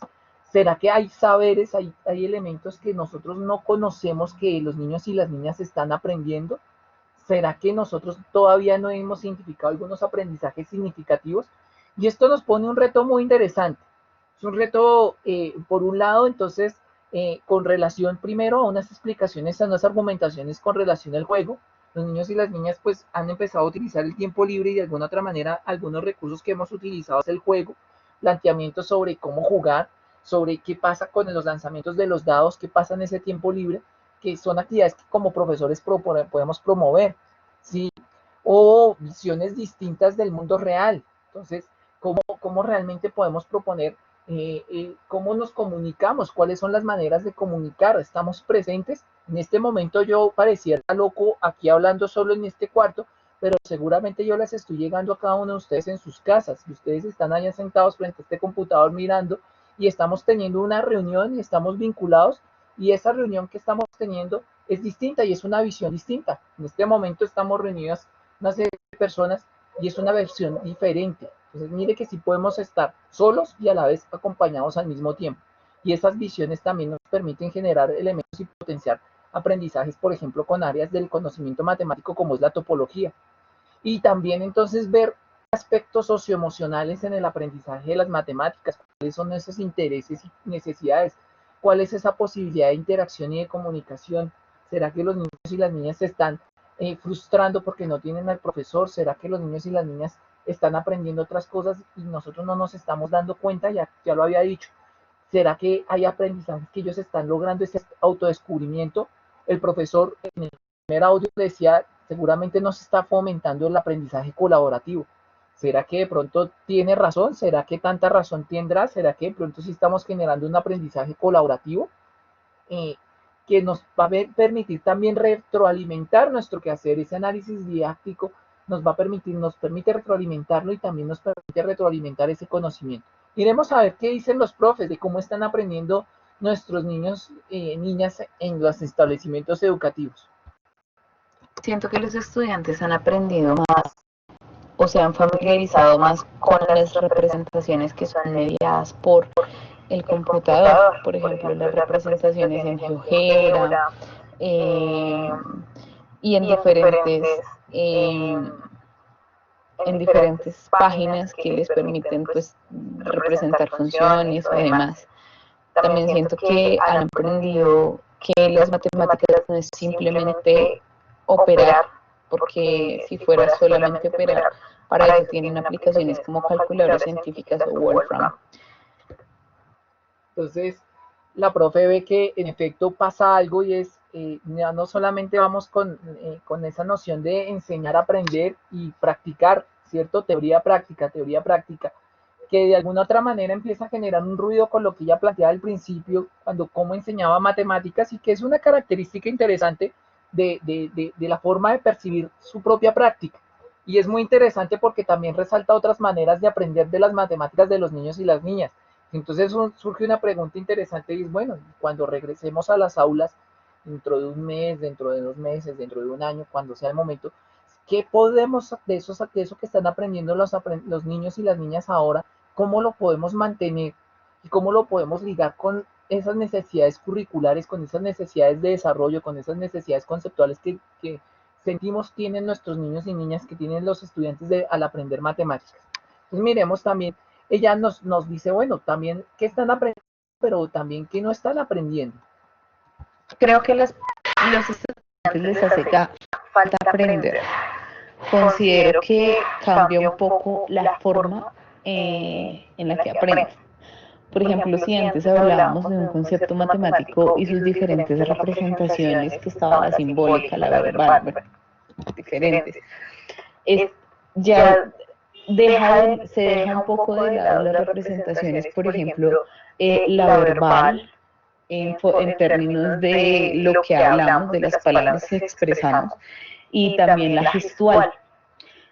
A: ¿Será que hay saberes, hay elementos que nosotros no conocemos que los niños y las niñas están aprendiendo? ¿Será que nosotros todavía no hemos identificado algunos aprendizajes significativos? Y esto nos pone un reto muy interesante. Es un reto, por un lado, entonces, con relación primero a unas explicaciones, a unas argumentaciones con relación al juego. Los niños y las niñas pues han empezado a utilizar el tiempo libre y de alguna otra manera algunos recursos que hemos utilizado es el juego, planteamientos sobre cómo jugar, sobre qué pasa con los lanzamientos de los dados, qué pasa en ese tiempo libre, que son actividades que como profesores podemos promover, ¿sí? O visiones distintas del mundo real. Entonces, ¿cómo realmente podemos proponer cómo nos comunicamos? ¿Cuáles son las maneras de comunicar? ¿Estamos presentes? En este momento yo pareciera loco aquí hablando solo en este cuarto, pero seguramente yo les estoy llegando a cada uno de ustedes en sus casas y ustedes están allá sentados frente a este computador mirando y estamos teniendo una reunión y estamos vinculados y esa reunión que estamos teniendo es distinta y es una visión distinta. En este momento estamos reunidas una serie de personas y es una versión diferente. Entonces mire que sí podemos estar solos y a la vez acompañados al mismo tiempo. Y esas visiones también nos permiten generar elementos y potenciar aprendizajes, por ejemplo, con áreas del conocimiento matemático como es la topología. Y también entonces ver aspectos socioemocionales en el aprendizaje de las matemáticas, cuáles son esos intereses y necesidades, cuál es esa posibilidad de interacción y de comunicación. ¿Será que los niños y las niñas se están frustrando porque no tienen al profesor? ¿Será que los niños y las niñas están aprendiendo otras cosas y nosotros no nos estamos dando cuenta? Ya lo había dicho. ¿Será que hay aprendizajes que ellos están logrando ese autodescubrimiento? El profesor en el primer audio decía, seguramente no se está fomentando el aprendizaje colaborativo. ¿Será que de pronto tiene razón? ¿Será que tanta razón tendrá? ¿Será que de pronto sí estamos generando un aprendizaje colaborativo? Eh, que nos va a permitir también retroalimentar nuestro quehacer, ese análisis didáctico nos permite retroalimentarlo y también nos permite retroalimentar ese conocimiento. Iremos a ver qué dicen los profes de cómo están aprendiendo nuestros niños y niñas en los establecimientos educativos.
B: Siento que los estudiantes han aprendido más o se han familiarizado más con las representaciones que son mediadas por el computador, por ejemplo, las representaciones en GeoGebra y en diferentes páginas que les permiten pues representar funciones o demás. También siento que han aprendido que las matemáticas no es simplemente operar, porque si fuera solamente operar, para eso tienen aplicaciones como calculadoras científicas o Wolfram.
A: Entonces, la profe ve que en efecto pasa algo y es, ya no solamente vamos con esa noción de enseñar a aprender y practicar, ¿cierto? Teoría práctica, que de alguna otra manera empieza a generar un ruido con lo que ella planteaba al principio, cuando cómo enseñaba matemáticas y que es una característica interesante de la forma de percibir su propia práctica. Y es muy interesante porque también resalta otras maneras de aprender de las matemáticas de los niños y las niñas. Entonces surge una pregunta interesante y es, bueno, cuando regresemos a las aulas, dentro de un mes, dentro de 2 meses, dentro de un año, cuando sea el momento, ¿qué podemos de eso que están aprendiendo los niños y las niñas ahora, cómo lo podemos mantener y cómo lo podemos ligar con esas necesidades curriculares, con esas necesidades de desarrollo, con esas necesidades conceptuales que sentimos tienen nuestros niños y niñas, que tienen los estudiantes al aprender matemáticas? Entonces miremos también, ella nos dice, bueno, también qué están aprendiendo, pero también qué no están aprendiendo.
B: Creo que los estudiantes les hace falta aprender. Considero que cambia un poco la forma en la que aprenden. Por ejemplo, si antes hablábamos de un concepto matemático y sus diferentes representaciones, que estaba la simbólica, la verbal, bueno, diferentes, es, ya se deja un poco de lado las representaciones, por ejemplo, la verbal, en términos de lo que hablamos, de las palabras que expresamos, y también la gestual,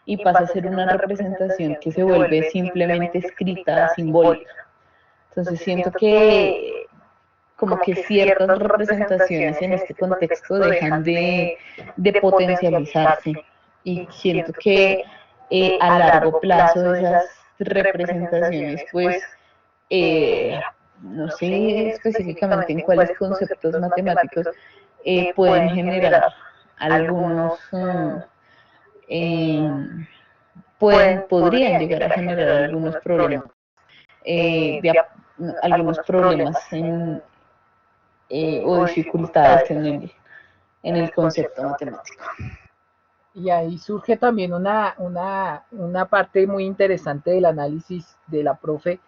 B: y pasa a ser una representación que se vuelve simplemente escrita, simbólica. Entonces siento que como que ciertas representaciones en este contexto dejan de potencializarse, y siento que a largo plazo esas representaciones pues no sé específicamente en cuáles conceptos matemáticos pueden generar algunos podrían llegar a generar algunos problemas, algunos problemas o dificultades en el concepto matemático.
A: Y ahí surge también una parte muy interesante del análisis de la profe,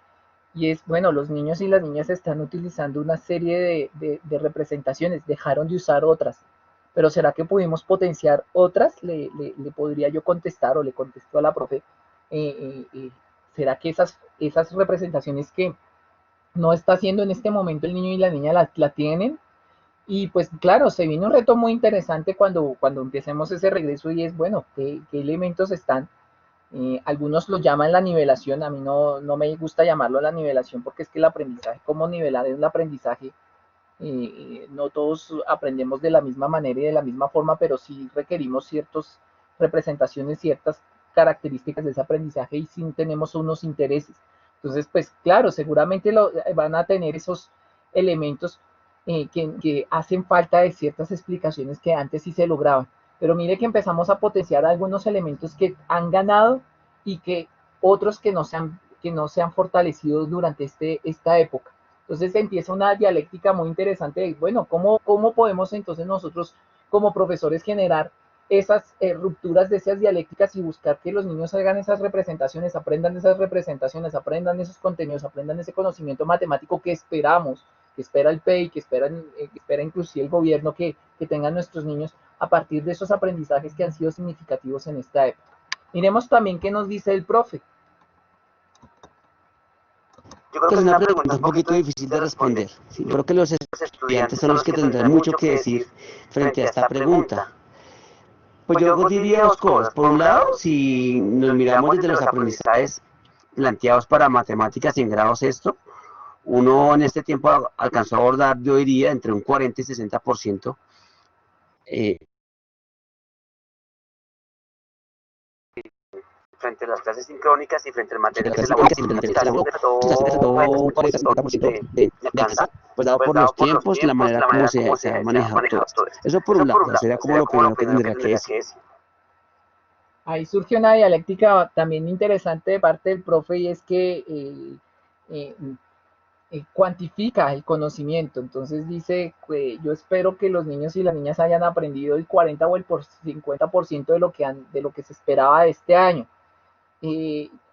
A: y es, bueno, los niños y las niñas están utilizando una serie de representaciones, dejaron de usar otras, pero ¿será que pudimos potenciar otras? Le podría yo contestar, o le contesto a la profe, ¿será que esas representaciones que no está haciendo en este momento el niño y la niña la tienen? Y pues claro, se viene un reto muy interesante cuando empecemos ese regreso, y es, bueno, ¿qué elementos están? Algunos lo llaman la nivelación, a mí no me gusta llamarlo la nivelación, porque es que el aprendizaje, como nivelar es el aprendizaje, no todos aprendemos de la misma manera y de la misma forma, pero sí requerimos ciertas representaciones, ciertas características de ese aprendizaje, y sí tenemos unos intereses. Entonces, pues claro, seguramente van a tener esos elementos que hacen falta de ciertas explicaciones que antes sí se lograban. Pero mire que empezamos a potenciar algunos elementos que han ganado, y que otros que no se han fortalecido durante esta época. Entonces empieza una dialéctica muy interesante de, bueno, ¿cómo podemos entonces nosotros como profesores generar esas rupturas de esas dialécticas y buscar que los niños hagan esas representaciones, aprendan esas representaciones, aprendan esos contenidos, aprendan ese conocimiento matemático que esperamos, que espera el PEI, que espera inclusive el gobierno que tengan nuestros niños a partir de esos aprendizajes que han sido significativos en esta época? Miremos también qué nos dice el profe.
C: Yo creo que es una pregunta un poquito difícil de responder. Sí, yo creo que los estudiantes son los que tendrán mucho que decir frente a esta pregunta. Pues yo diría dos cosas. Por un lado, si nos miramos desde los aprendizajes planteados para matemáticas en grado sexto, uno en este tiempo alcanzó a abordar, yo diría, entre un 40 y 60% frente a las clases sincrónicas y frente al material de alcanzar, pues dado por los tiempos y la manera como se ha manejado todo esto. Eso por un lado, sería como lo primero que tendría que decir.
A: Ahí surge una dialéctica también interesante de parte del profe, y es que cuantifica el conocimiento. Entonces dice que yo espero que los niños y las niñas hayan aprendido el 40 o el 50% de lo que se esperaba de este año.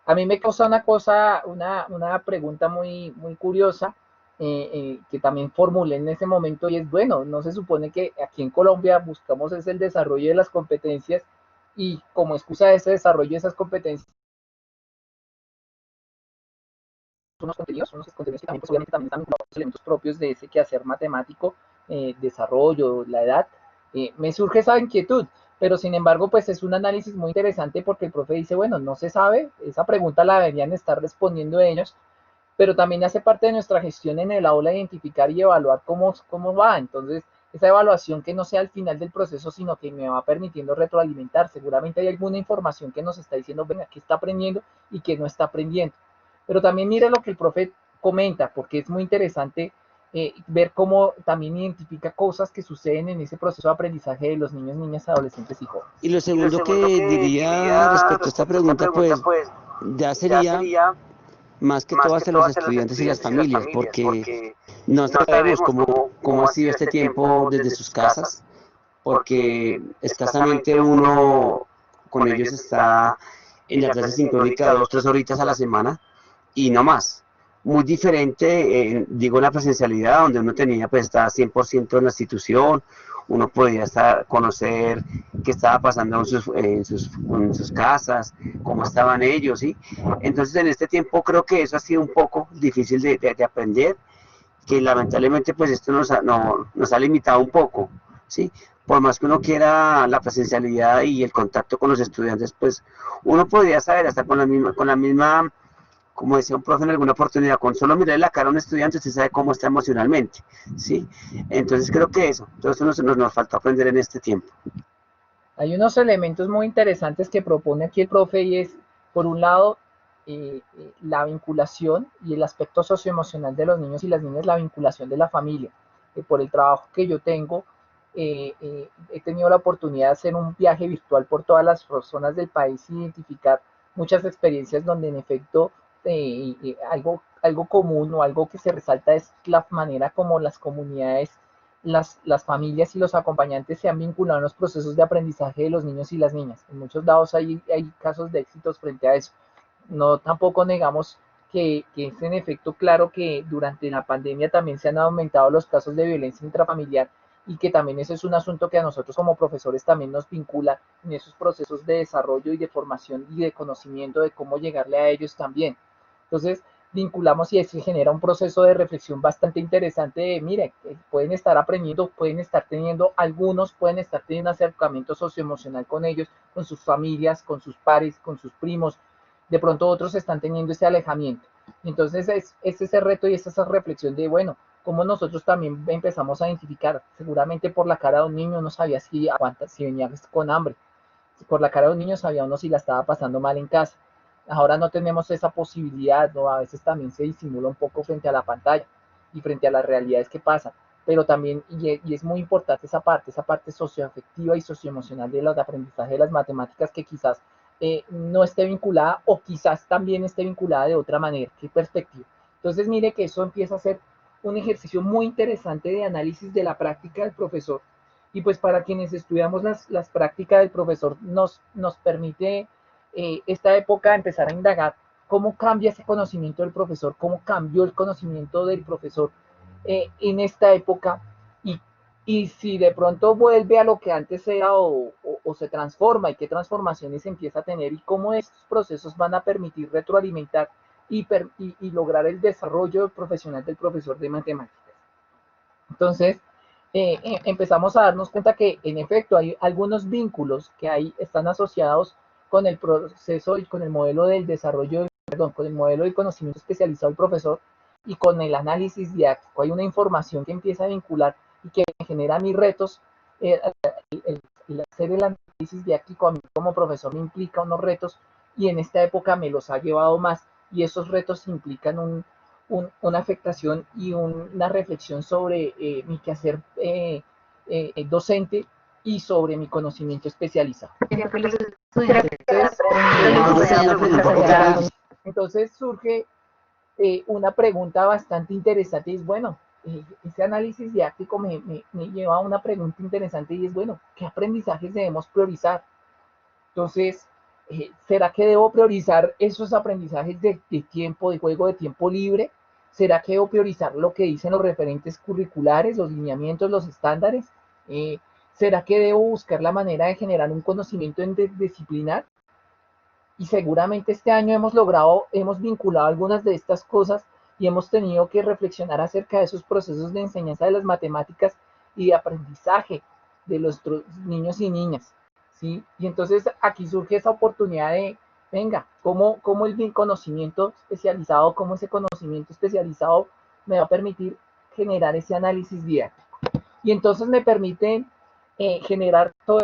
A: A mí me causa una pregunta muy, muy curiosa, que también formulé en ese momento, y es, bueno, no se supone que aquí en Colombia buscamos es el desarrollo de las competencias, y como excusa de ese desarrollo de esas competencias, unos contenidos que también, pues, obviamente también están vinculados a los elementos propios de ese quehacer matemático, desarrollo, la edad. Me surge esa inquietud, pero sin embargo, pues es un análisis muy interesante, porque el profe dice, bueno, no se sabe, esa pregunta la deberían estar respondiendo ellos, pero también hace parte de nuestra gestión en el aula identificar y evaluar cómo va. Entonces, esa evaluación que no sea al final del proceso, sino que me va permitiendo retroalimentar. Seguramente hay alguna información que nos está diciendo, venga, que está aprendiendo y que no está aprendiendo. Pero también mire lo que el profe comenta, porque es muy interesante ver cómo también identifica cosas que suceden en ese proceso de aprendizaje de los niños, niñas, adolescentes y jóvenes.
C: Y lo segundo que diría respecto a esta pregunta, pues ya sería más que todo hacia los estudiantes y las familias, porque no sabemos cómo ha sido este tiempo desde sus casas, porque escasamente uno con ellos está en la clase sincrónica 2 o 3 horitas a la semana y no más. Muy diferente, digo, en la presencialidad, donde uno tenía, pues, estar 100% en la institución, uno podía conocer qué estaba pasando en sus casas, cómo estaban ellos, ¿sí? Entonces, en este tiempo creo que eso ha sido un poco difícil de aprender, que lamentablemente, pues, esto nos ha limitado un poco, ¿sí? Por más que uno quiera la presencialidad y el contacto con los estudiantes, pues, uno podría saber hasta con la misma, como decía un profe en alguna oportunidad, con solo mirar la cara a un estudiante usted sabe cómo está emocionalmente, ¿sí? Entonces creo que eso nos falta aprender en este tiempo.
A: Hay unos elementos muy interesantes que propone aquí el profe y es, por un lado, la vinculación y el aspecto socioemocional de los niños y las niñas, la vinculación de la familia. Por el trabajo que yo tengo, he tenido la oportunidad de hacer un viaje virtual por todas las zonas del país y identificar muchas experiencias donde en efecto algo común o algo que se resalta es la manera como las comunidades, las familias y los acompañantes se han vinculado en los procesos de aprendizaje de los niños y las niñas. En muchos lados hay casos de éxitos frente a eso. No tampoco negamos que es en efecto claro que durante la pandemia también se han aumentado los casos de violencia intrafamiliar y que también ese es un asunto que a nosotros como profesores también nos vincula en esos procesos de desarrollo y de formación y de conocimiento de cómo llegarle a ellos también. Entonces, vinculamos y se genera un proceso de reflexión bastante interesante de, mire, pueden estar aprendiendo, pueden estar teniendo, algunos pueden estar teniendo un acercamiento socioemocional con ellos, con sus familias, con sus pares, con sus primos, de pronto otros están teniendo ese alejamiento. Entonces es ese reto y es esa reflexión de, bueno, como nosotros también empezamos a identificar, seguramente por la cara de un niño no sabía si aguanta, si venía con hambre, por la cara de un niño sabía uno si la estaba pasando mal en casa. Ahora no tenemos esa posibilidad, ¿no? A veces también se disimula un poco frente a la pantalla y frente a las realidades que pasan, pero también, y es muy importante esa parte socioafectiva y socioemocional de los aprendizaje de las matemáticas que quizás no esté vinculada o quizás también esté vinculada de otra manera. ¿Qué perspectiva? Entonces, mire que eso empieza a ser un ejercicio muy interesante de análisis de la práctica del profesor. Y pues para quienes estudiamos las prácticas del profesor, nos permite esta época empezar a indagar cómo cambia ese conocimiento del profesor, cómo cambió el conocimiento del profesor en esta época y, y si de pronto vuelve a lo que antes era o se transforma y qué transformaciones empieza a tener y cómo estos procesos van a permitir retroalimentar y lograr el desarrollo profesional del profesor de matemáticas. Entonces, empezamos a darnos cuenta que en efecto hay algunos vínculos que ahí están asociados con el proceso y con el modelo del desarrollo, perdón, con el modelo de conocimiento especializado del profesor y con el análisis didáctico. Hay una información que empieza a vincular y que genera mis retos. El hacer el análisis didáctico a mí como profesor me implica unos retos y en esta época me los ha llevado más y esos retos implican una afectación y una reflexión sobre mi quehacer docente y sobre mi conocimiento especializado. Entonces surge una pregunta bastante interesante y es, bueno, ese análisis didáctico me lleva a una pregunta interesante y es, bueno, ¿qué aprendizajes debemos priorizar? Entonces, ¿será que debo priorizar esos aprendizajes de tiempo, de juego, de tiempo libre? ¿Será que debo priorizar lo que dicen los referentes curriculares, los lineamientos, los estándares? ¿Será que debo buscar la manera de generar un conocimiento disciplinar? Y seguramente este año hemos vinculado algunas de estas cosas y hemos tenido que reflexionar acerca de esos procesos de enseñanza de las matemáticas y de aprendizaje de los niños y niñas. ¿Sí? Y entonces aquí surge esa oportunidad de, venga, ¿cómo el conocimiento especializado, cómo ese conocimiento especializado me va a permitir generar ese análisis didáctico? Y entonces me permite generar todo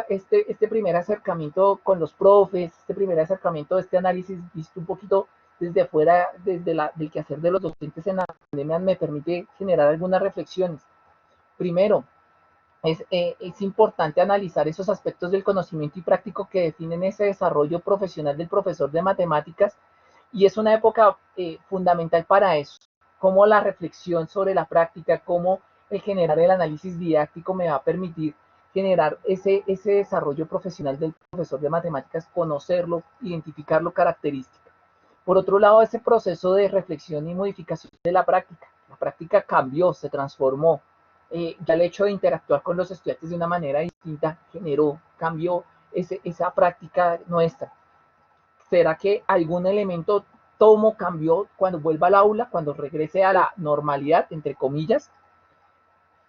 A: este primer acercamiento con los profes, este primer acercamiento, este análisis visto un poquito desde afuera, del quehacer de los docentes en la pandemia, me permite generar algunas reflexiones. Primero, es importante analizar esos aspectos del conocimiento y práctico que definen ese desarrollo profesional del profesor de matemáticas y es una época fundamental para eso, como la reflexión sobre la práctica, cómo el generar el análisis didáctico me va a permitir generar ese desarrollo profesional del profesor de matemáticas, conocerlo, identificarlo, características. Por otro lado, ese proceso de reflexión y modificación de la práctica cambió, se transformó. Ya el hecho de interactuar con los estudiantes de una manera distinta cambió esa práctica nuestra. ¿Será que algún elemento cambió cuando vuelva al aula, cuando regrese a la normalidad, entre comillas?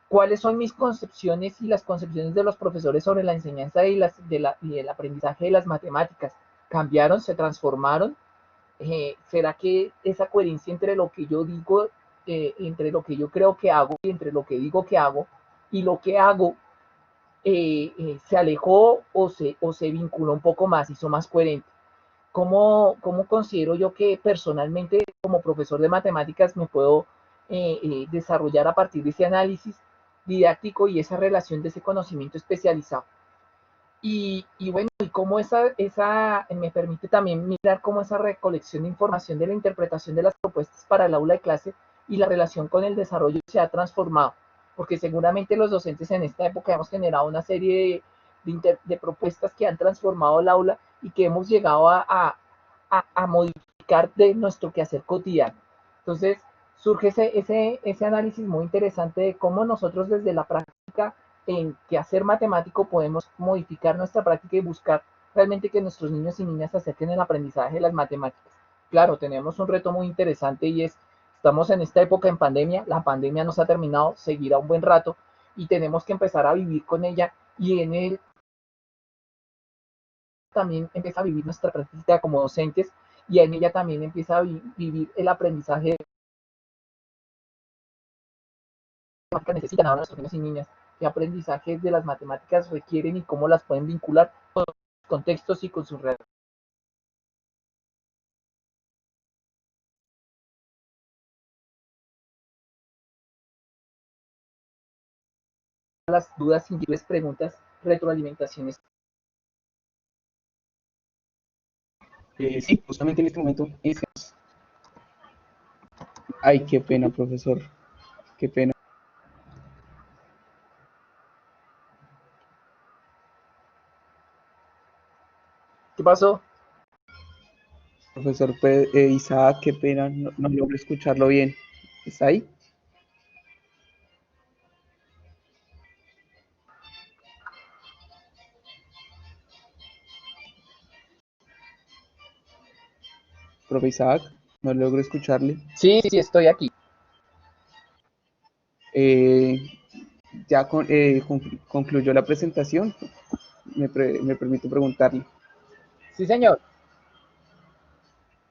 A: ¿Cuáles son mis concepciones y las concepciones de los profesores sobre la enseñanza y el aprendizaje de las matemáticas? ¿Cambiaron, se transformaron? ¿Será que esa coherencia entre lo que yo digo, entre lo que yo creo que hago y entre lo que digo que hago y lo que hago se alejó o se vinculó un poco más, hizo más coherente? ¿Cómo considero yo que personalmente como profesor de matemáticas me puedo desarrollar a partir de ese análisis didáctico y esa relación de ese conocimiento especializado? Y bueno, y cómo me permite también mirar cómo esa recolección de información de la interpretación de las propuestas para el aula de clase y la relación con el desarrollo se ha transformado, porque seguramente los docentes en esta época hemos generado una serie de propuestas que han transformado el aula y que hemos llegado a modificar de nuestro quehacer cotidiano. Entonces, surge ese análisis muy interesante de cómo nosotros desde la práctica en quehacer matemático podemos modificar nuestra práctica y buscar realmente que nuestros niños y niñas se acerquen al aprendizaje de las matemáticas. Claro, tenemos un reto muy interesante y estamos en esta época en pandemia, la pandemia nos ha terminado, seguirá un buen rato y tenemos que empezar a vivir con ella y en él también empieza a vivir nuestra práctica como docentes y en ella también empieza a vivir el aprendizaje que necesitan ahora nuestros niños y niñas, qué aprendizajes de las matemáticas requieren y cómo las pueden vincular con sus contextos y con sus redes. Las dudas, inquietudes, preguntas, retroalimentaciones.
D: Sí, justamente en este momento. Ay, qué pena, profesor. Qué pena.
A: ¿Qué pasó?
D: Profesor Isaac, qué pena, no logro escucharlo bien. ¿Está ahí? Profe Isaac, no logro escucharle.
A: Sí, sí, estoy aquí.
D: Ya concluyó la presentación. Me permito preguntarle.
A: Sí, señor.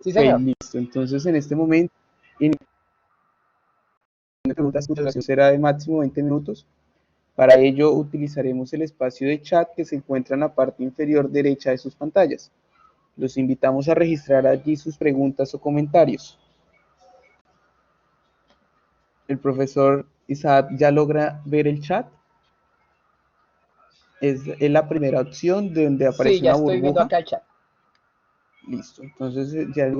A: Sí,
D: Ok,
A: señor.
D: listo. Entonces, en este momento, la pregunta será de máximo 20 minutos. Para ello, utilizaremos el espacio de chat que se encuentra en la parte inferior derecha de sus pantallas. Los invitamos a registrar allí sus preguntas o comentarios. El profesor Isaac ya logra ver el chat. Es la primera opción donde
A: Sí,
D: aparece
A: ya
D: una
A: estoy viendo
D: burbuja.
A: acá el chat.
D: Listo, entonces ya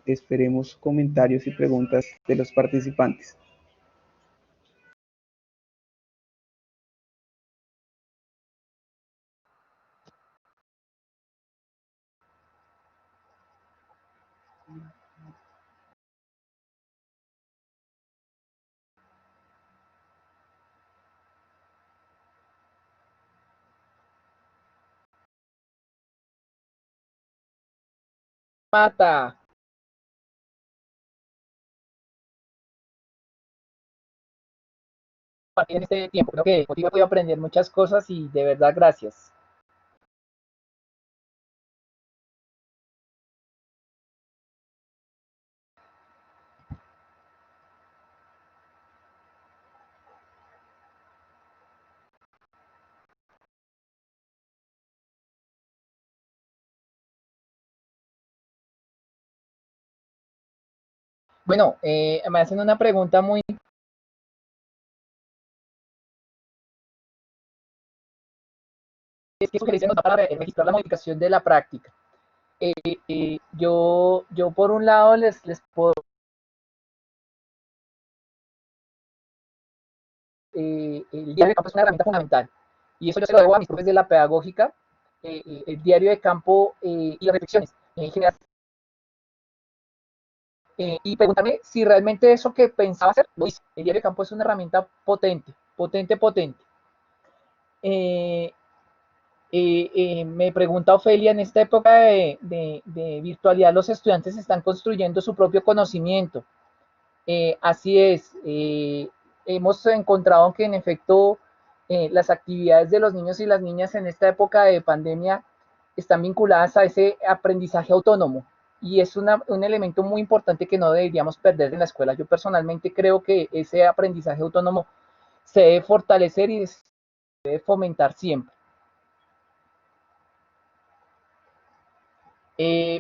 D: esperemos comentarios y preguntas de los participantes.
A: Mata. En este tiempo, creo que contigo he podido aprender muchas cosas y de verdad gracias. Bueno, me hacen una pregunta muy... ¿Qué sugerencia nos da para registrar la modificación de la práctica? Yo por un lado les puedo... el diario de campo es una herramienta fundamental. Y eso yo se lo debo a mis profes de la pedagógica, el diario de campo y las reflexiones. Y preguntarme si realmente eso que pensaba hacer lo hice. El diario de campo es una herramienta potente, potente, potente. Me pregunta Ofelia, en esta época de virtualidad los estudiantes están construyendo su propio conocimiento. Así es, hemos encontrado que en efecto las actividades de los niños y las niñas en esta época de pandemia están vinculadas a ese aprendizaje autónomo y es un elemento muy importante que no deberíamos perder en la escuela. Yo personalmente creo que ese aprendizaje autónomo se debe fortalecer y se debe fomentar siempre.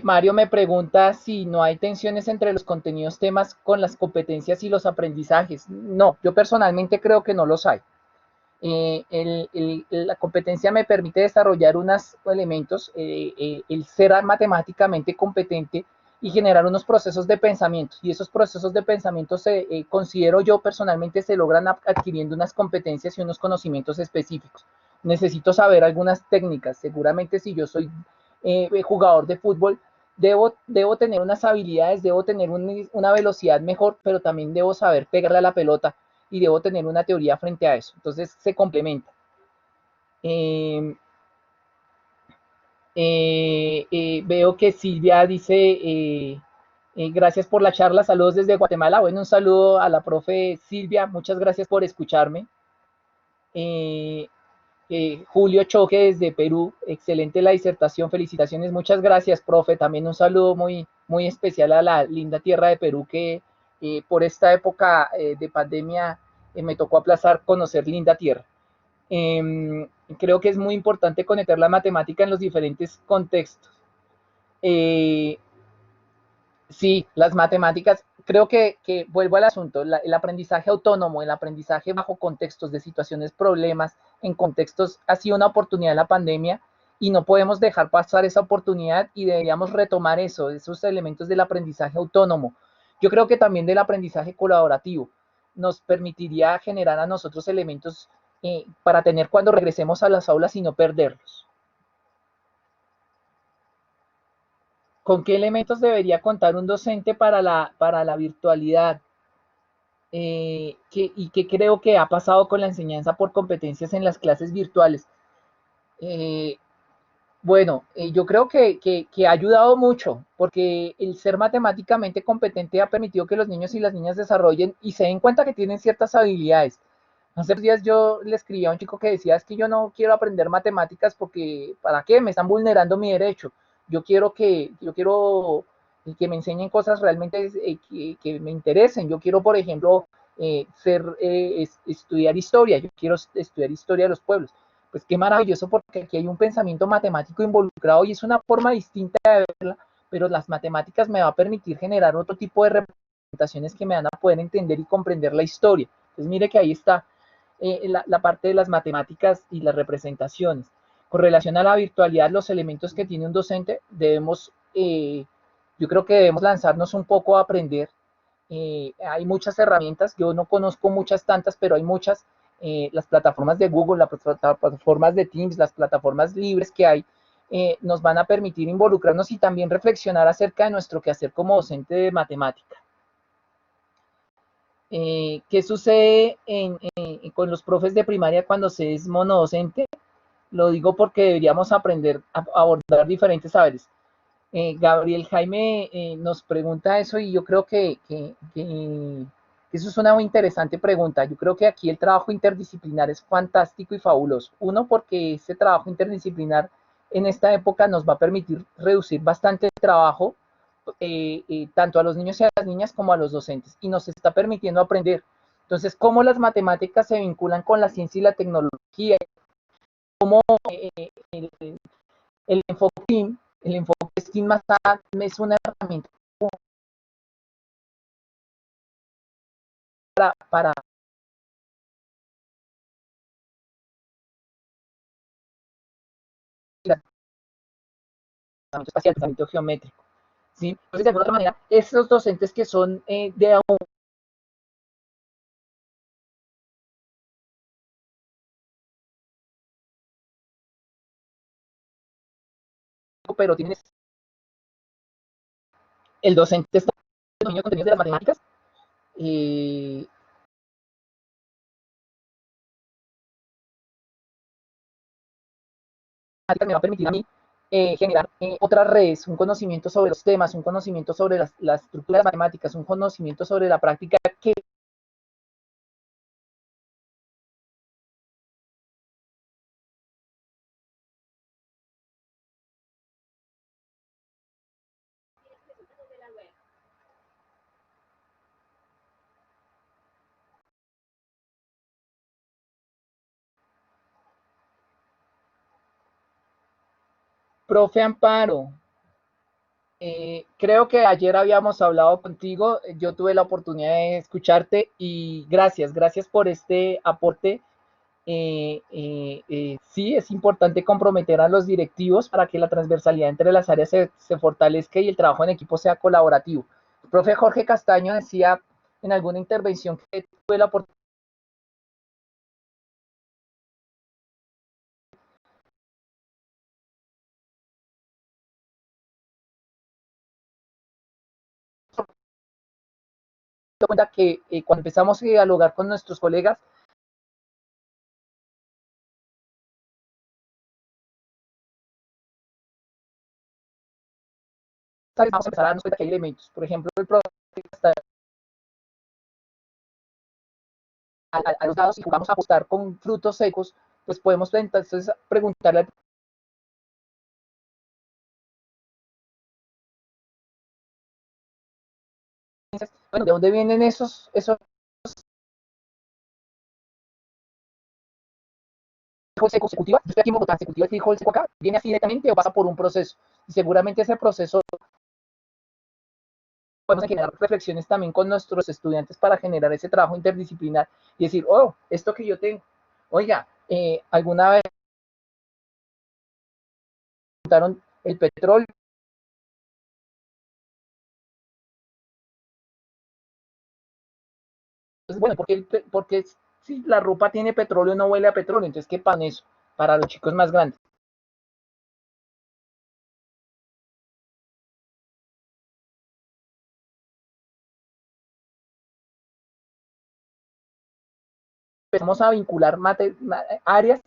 A: Mario me pregunta si no hay tensiones entre los contenidos temas con las competencias y los aprendizajes. No, yo personalmente creo que no los hay. La competencia me permite desarrollar unos elementos, el ser matemáticamente competente y generar unos procesos de pensamiento. Y esos procesos de pensamiento considero yo personalmente se logran adquiriendo unas competencias y unos conocimientos específicos. Necesito saber algunas técnicas. Seguramente si yo soy jugador de fútbol, debo tener unas habilidades, debo tener una velocidad mejor, pero también debo saber pegarle a la pelota y debo tener una teoría frente a eso. Entonces se complementa. Veo que Silvia dice, gracias por la charla, saludos desde Guatemala. Bueno, un saludo a la profe Silvia, muchas gracias por escucharme. Julio Choque desde Perú, excelente la disertación, felicitaciones, muchas gracias, profe. También un saludo muy, muy especial a la linda tierra de Perú que por esta época de pandemia me tocó aplazar conocer linda tierra. Creo que es muy importante conectar la matemática en los diferentes contextos. Sí, las matemáticas, creo que vuelvo al asunto, el aprendizaje autónomo, el aprendizaje bajo contextos de situaciones, problemas, en contextos, ha sido una oportunidad en la pandemia y no podemos dejar pasar esa oportunidad y deberíamos retomar eso, esos elementos del aprendizaje autónomo. Yo creo que también del aprendizaje colaborativo nos permitiría generar a nosotros elementos para tener cuando regresemos a las aulas y no perderlos. ¿Con qué elementos debería contar un docente para la virtualidad? ¿Y qué creo que ha pasado con la enseñanza por competencias en las clases virtuales? Eh, bueno, yo creo que ha ayudado mucho, porque el ser matemáticamente competente ha permitido que los niños y las niñas desarrollen y se den cuenta que tienen ciertas habilidades. Hace días yo le escribí a un chico que decía, es que yo no quiero aprender matemáticas porque, ¿para qué? Me están vulnerando mi derecho. Yo quiero que me enseñen cosas realmente que me interesen. Yo quiero, por ejemplo, estudiar historia. Yo quiero estudiar historia de los pueblos. Pues qué maravilloso, porque aquí hay un pensamiento matemático involucrado y es una forma distinta de verla, pero las matemáticas me va a permitir generar otro tipo de representaciones que me van a poder entender y comprender la historia. Entonces mire que ahí está la parte de las matemáticas y las representaciones. Con relación a la virtualidad, los elementos que tiene un docente, yo creo que debemos lanzarnos un poco a aprender. Hay muchas herramientas, yo no conozco muchas tantas, pero hay muchas. Las plataformas de Google, las plataformas de Teams, las plataformas libres que hay, nos van a permitir involucrarnos y también reflexionar acerca de nuestro quehacer como docente de matemática. ¿Qué sucede con los profes de primaria cuando se es monodocente? Lo digo porque deberíamos aprender a abordar diferentes saberes. Gabriel Jaime nos pregunta eso y yo creo que eso es una muy interesante pregunta. Yo creo que aquí el trabajo interdisciplinar es fantástico y fabuloso. Uno, porque ese trabajo interdisciplinar en esta época nos va a permitir reducir bastante el trabajo tanto a los niños y a las niñas como a los docentes, y nos está permitiendo aprender. Entonces, cómo las matemáticas se vinculan con la ciencia y la tecnología, cómo el, el enfoque STEAM, el enfoque STEAM más es una herramienta para el espacial, pensamiento geométrico. ¿Sí? Entonces, de alguna otra manera, esos docentes que son de pero tienes el docente está en el dominio de contenidos de las matemáticas. Me va a permitir a mí generar otras redes, un conocimiento sobre los temas, un conocimiento sobre la estructura de matemáticas, un conocimiento sobre la práctica que profe Amparo, creo que ayer habíamos hablado contigo, yo tuve la oportunidad de escucharte y gracias por este aporte. Sí, es importante comprometer a los directivos para que la transversalidad entre las áreas se fortalezca y el trabajo en equipo sea colaborativo. El profe Jorge Castaño decía en alguna intervención que tuve la oportunidad de cuenta que cuando empezamos a dialogar con nuestros colegas, vamos a empezar a darnos cuenta que hay elementos. Por ejemplo, el profe Castaño a los dados y jugamos a apostar con frutos secos, pues podemos entonces preguntarle al bueno, ¿de dónde vienen esos frijol seco se cultiva? Yo estoy aquí en Bogotá, ¿se cultiva el frijol seco acá? ¿Viene así directamente o pasa por un proceso? Y seguramente ese proceso podemos generar reflexiones también con nuestros estudiantes para generar ese trabajo interdisciplinar y decir, oh, esto que yo tengo, oiga, alguna vez preguntaron el petróleo. Entonces, bueno, porque si la ropa tiene petróleo no huele a petróleo, entonces, ¿qué pan eso? Para los chicos más grandes. Empezamos a vincular áreas,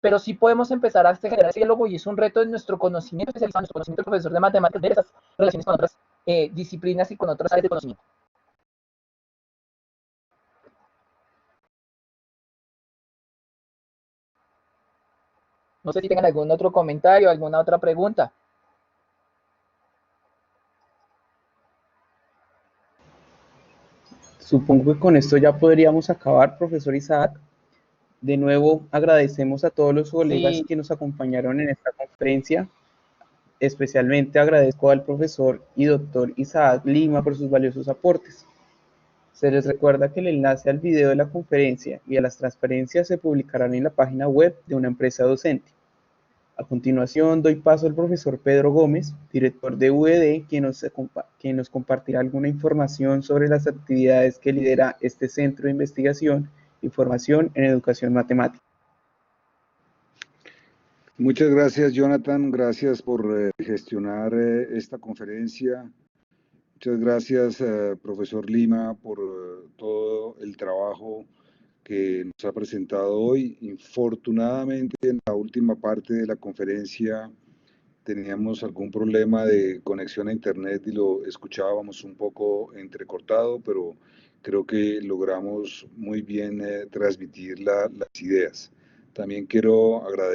A: pero sí podemos empezar a generar ese diálogo y es un reto en nuestro conocimiento especializado, nuestro conocimiento del profesor de matemáticas, de esas relaciones con otras disciplinas y con otras áreas de conocimiento. No sé si tengan algún otro comentario, alguna otra pregunta.
D: Supongo que con esto ya podríamos acabar, profesor Isaac. De nuevo, agradecemos a todos los colegas
A: Sí.
D: que nos acompañaron en esta conferencia. Especialmente agradezco al profesor y doctor Isaac Lima por sus valiosos aportes. Se les recuerda que el enlace al video de la conferencia y a las transparencias se publicarán en la página web de una empresa docente. A continuación, doy paso al profesor Pedro Gómez, director de UED, quien nos compartirá alguna información sobre las actividades que lidera este centro de investigación y formación en educación matemática.
E: Muchas gracias, Jonathan. Gracias por gestionar esta conferencia. Muchas gracias, profesor Lima, por todo el trabajo que nos ha presentado hoy. Infortunadamente, en la última parte de la conferencia teníamos algún problema de conexión a internet y lo escuchábamos un poco entrecortado, pero creo que logramos muy bien transmitir las ideas. También quiero agradecer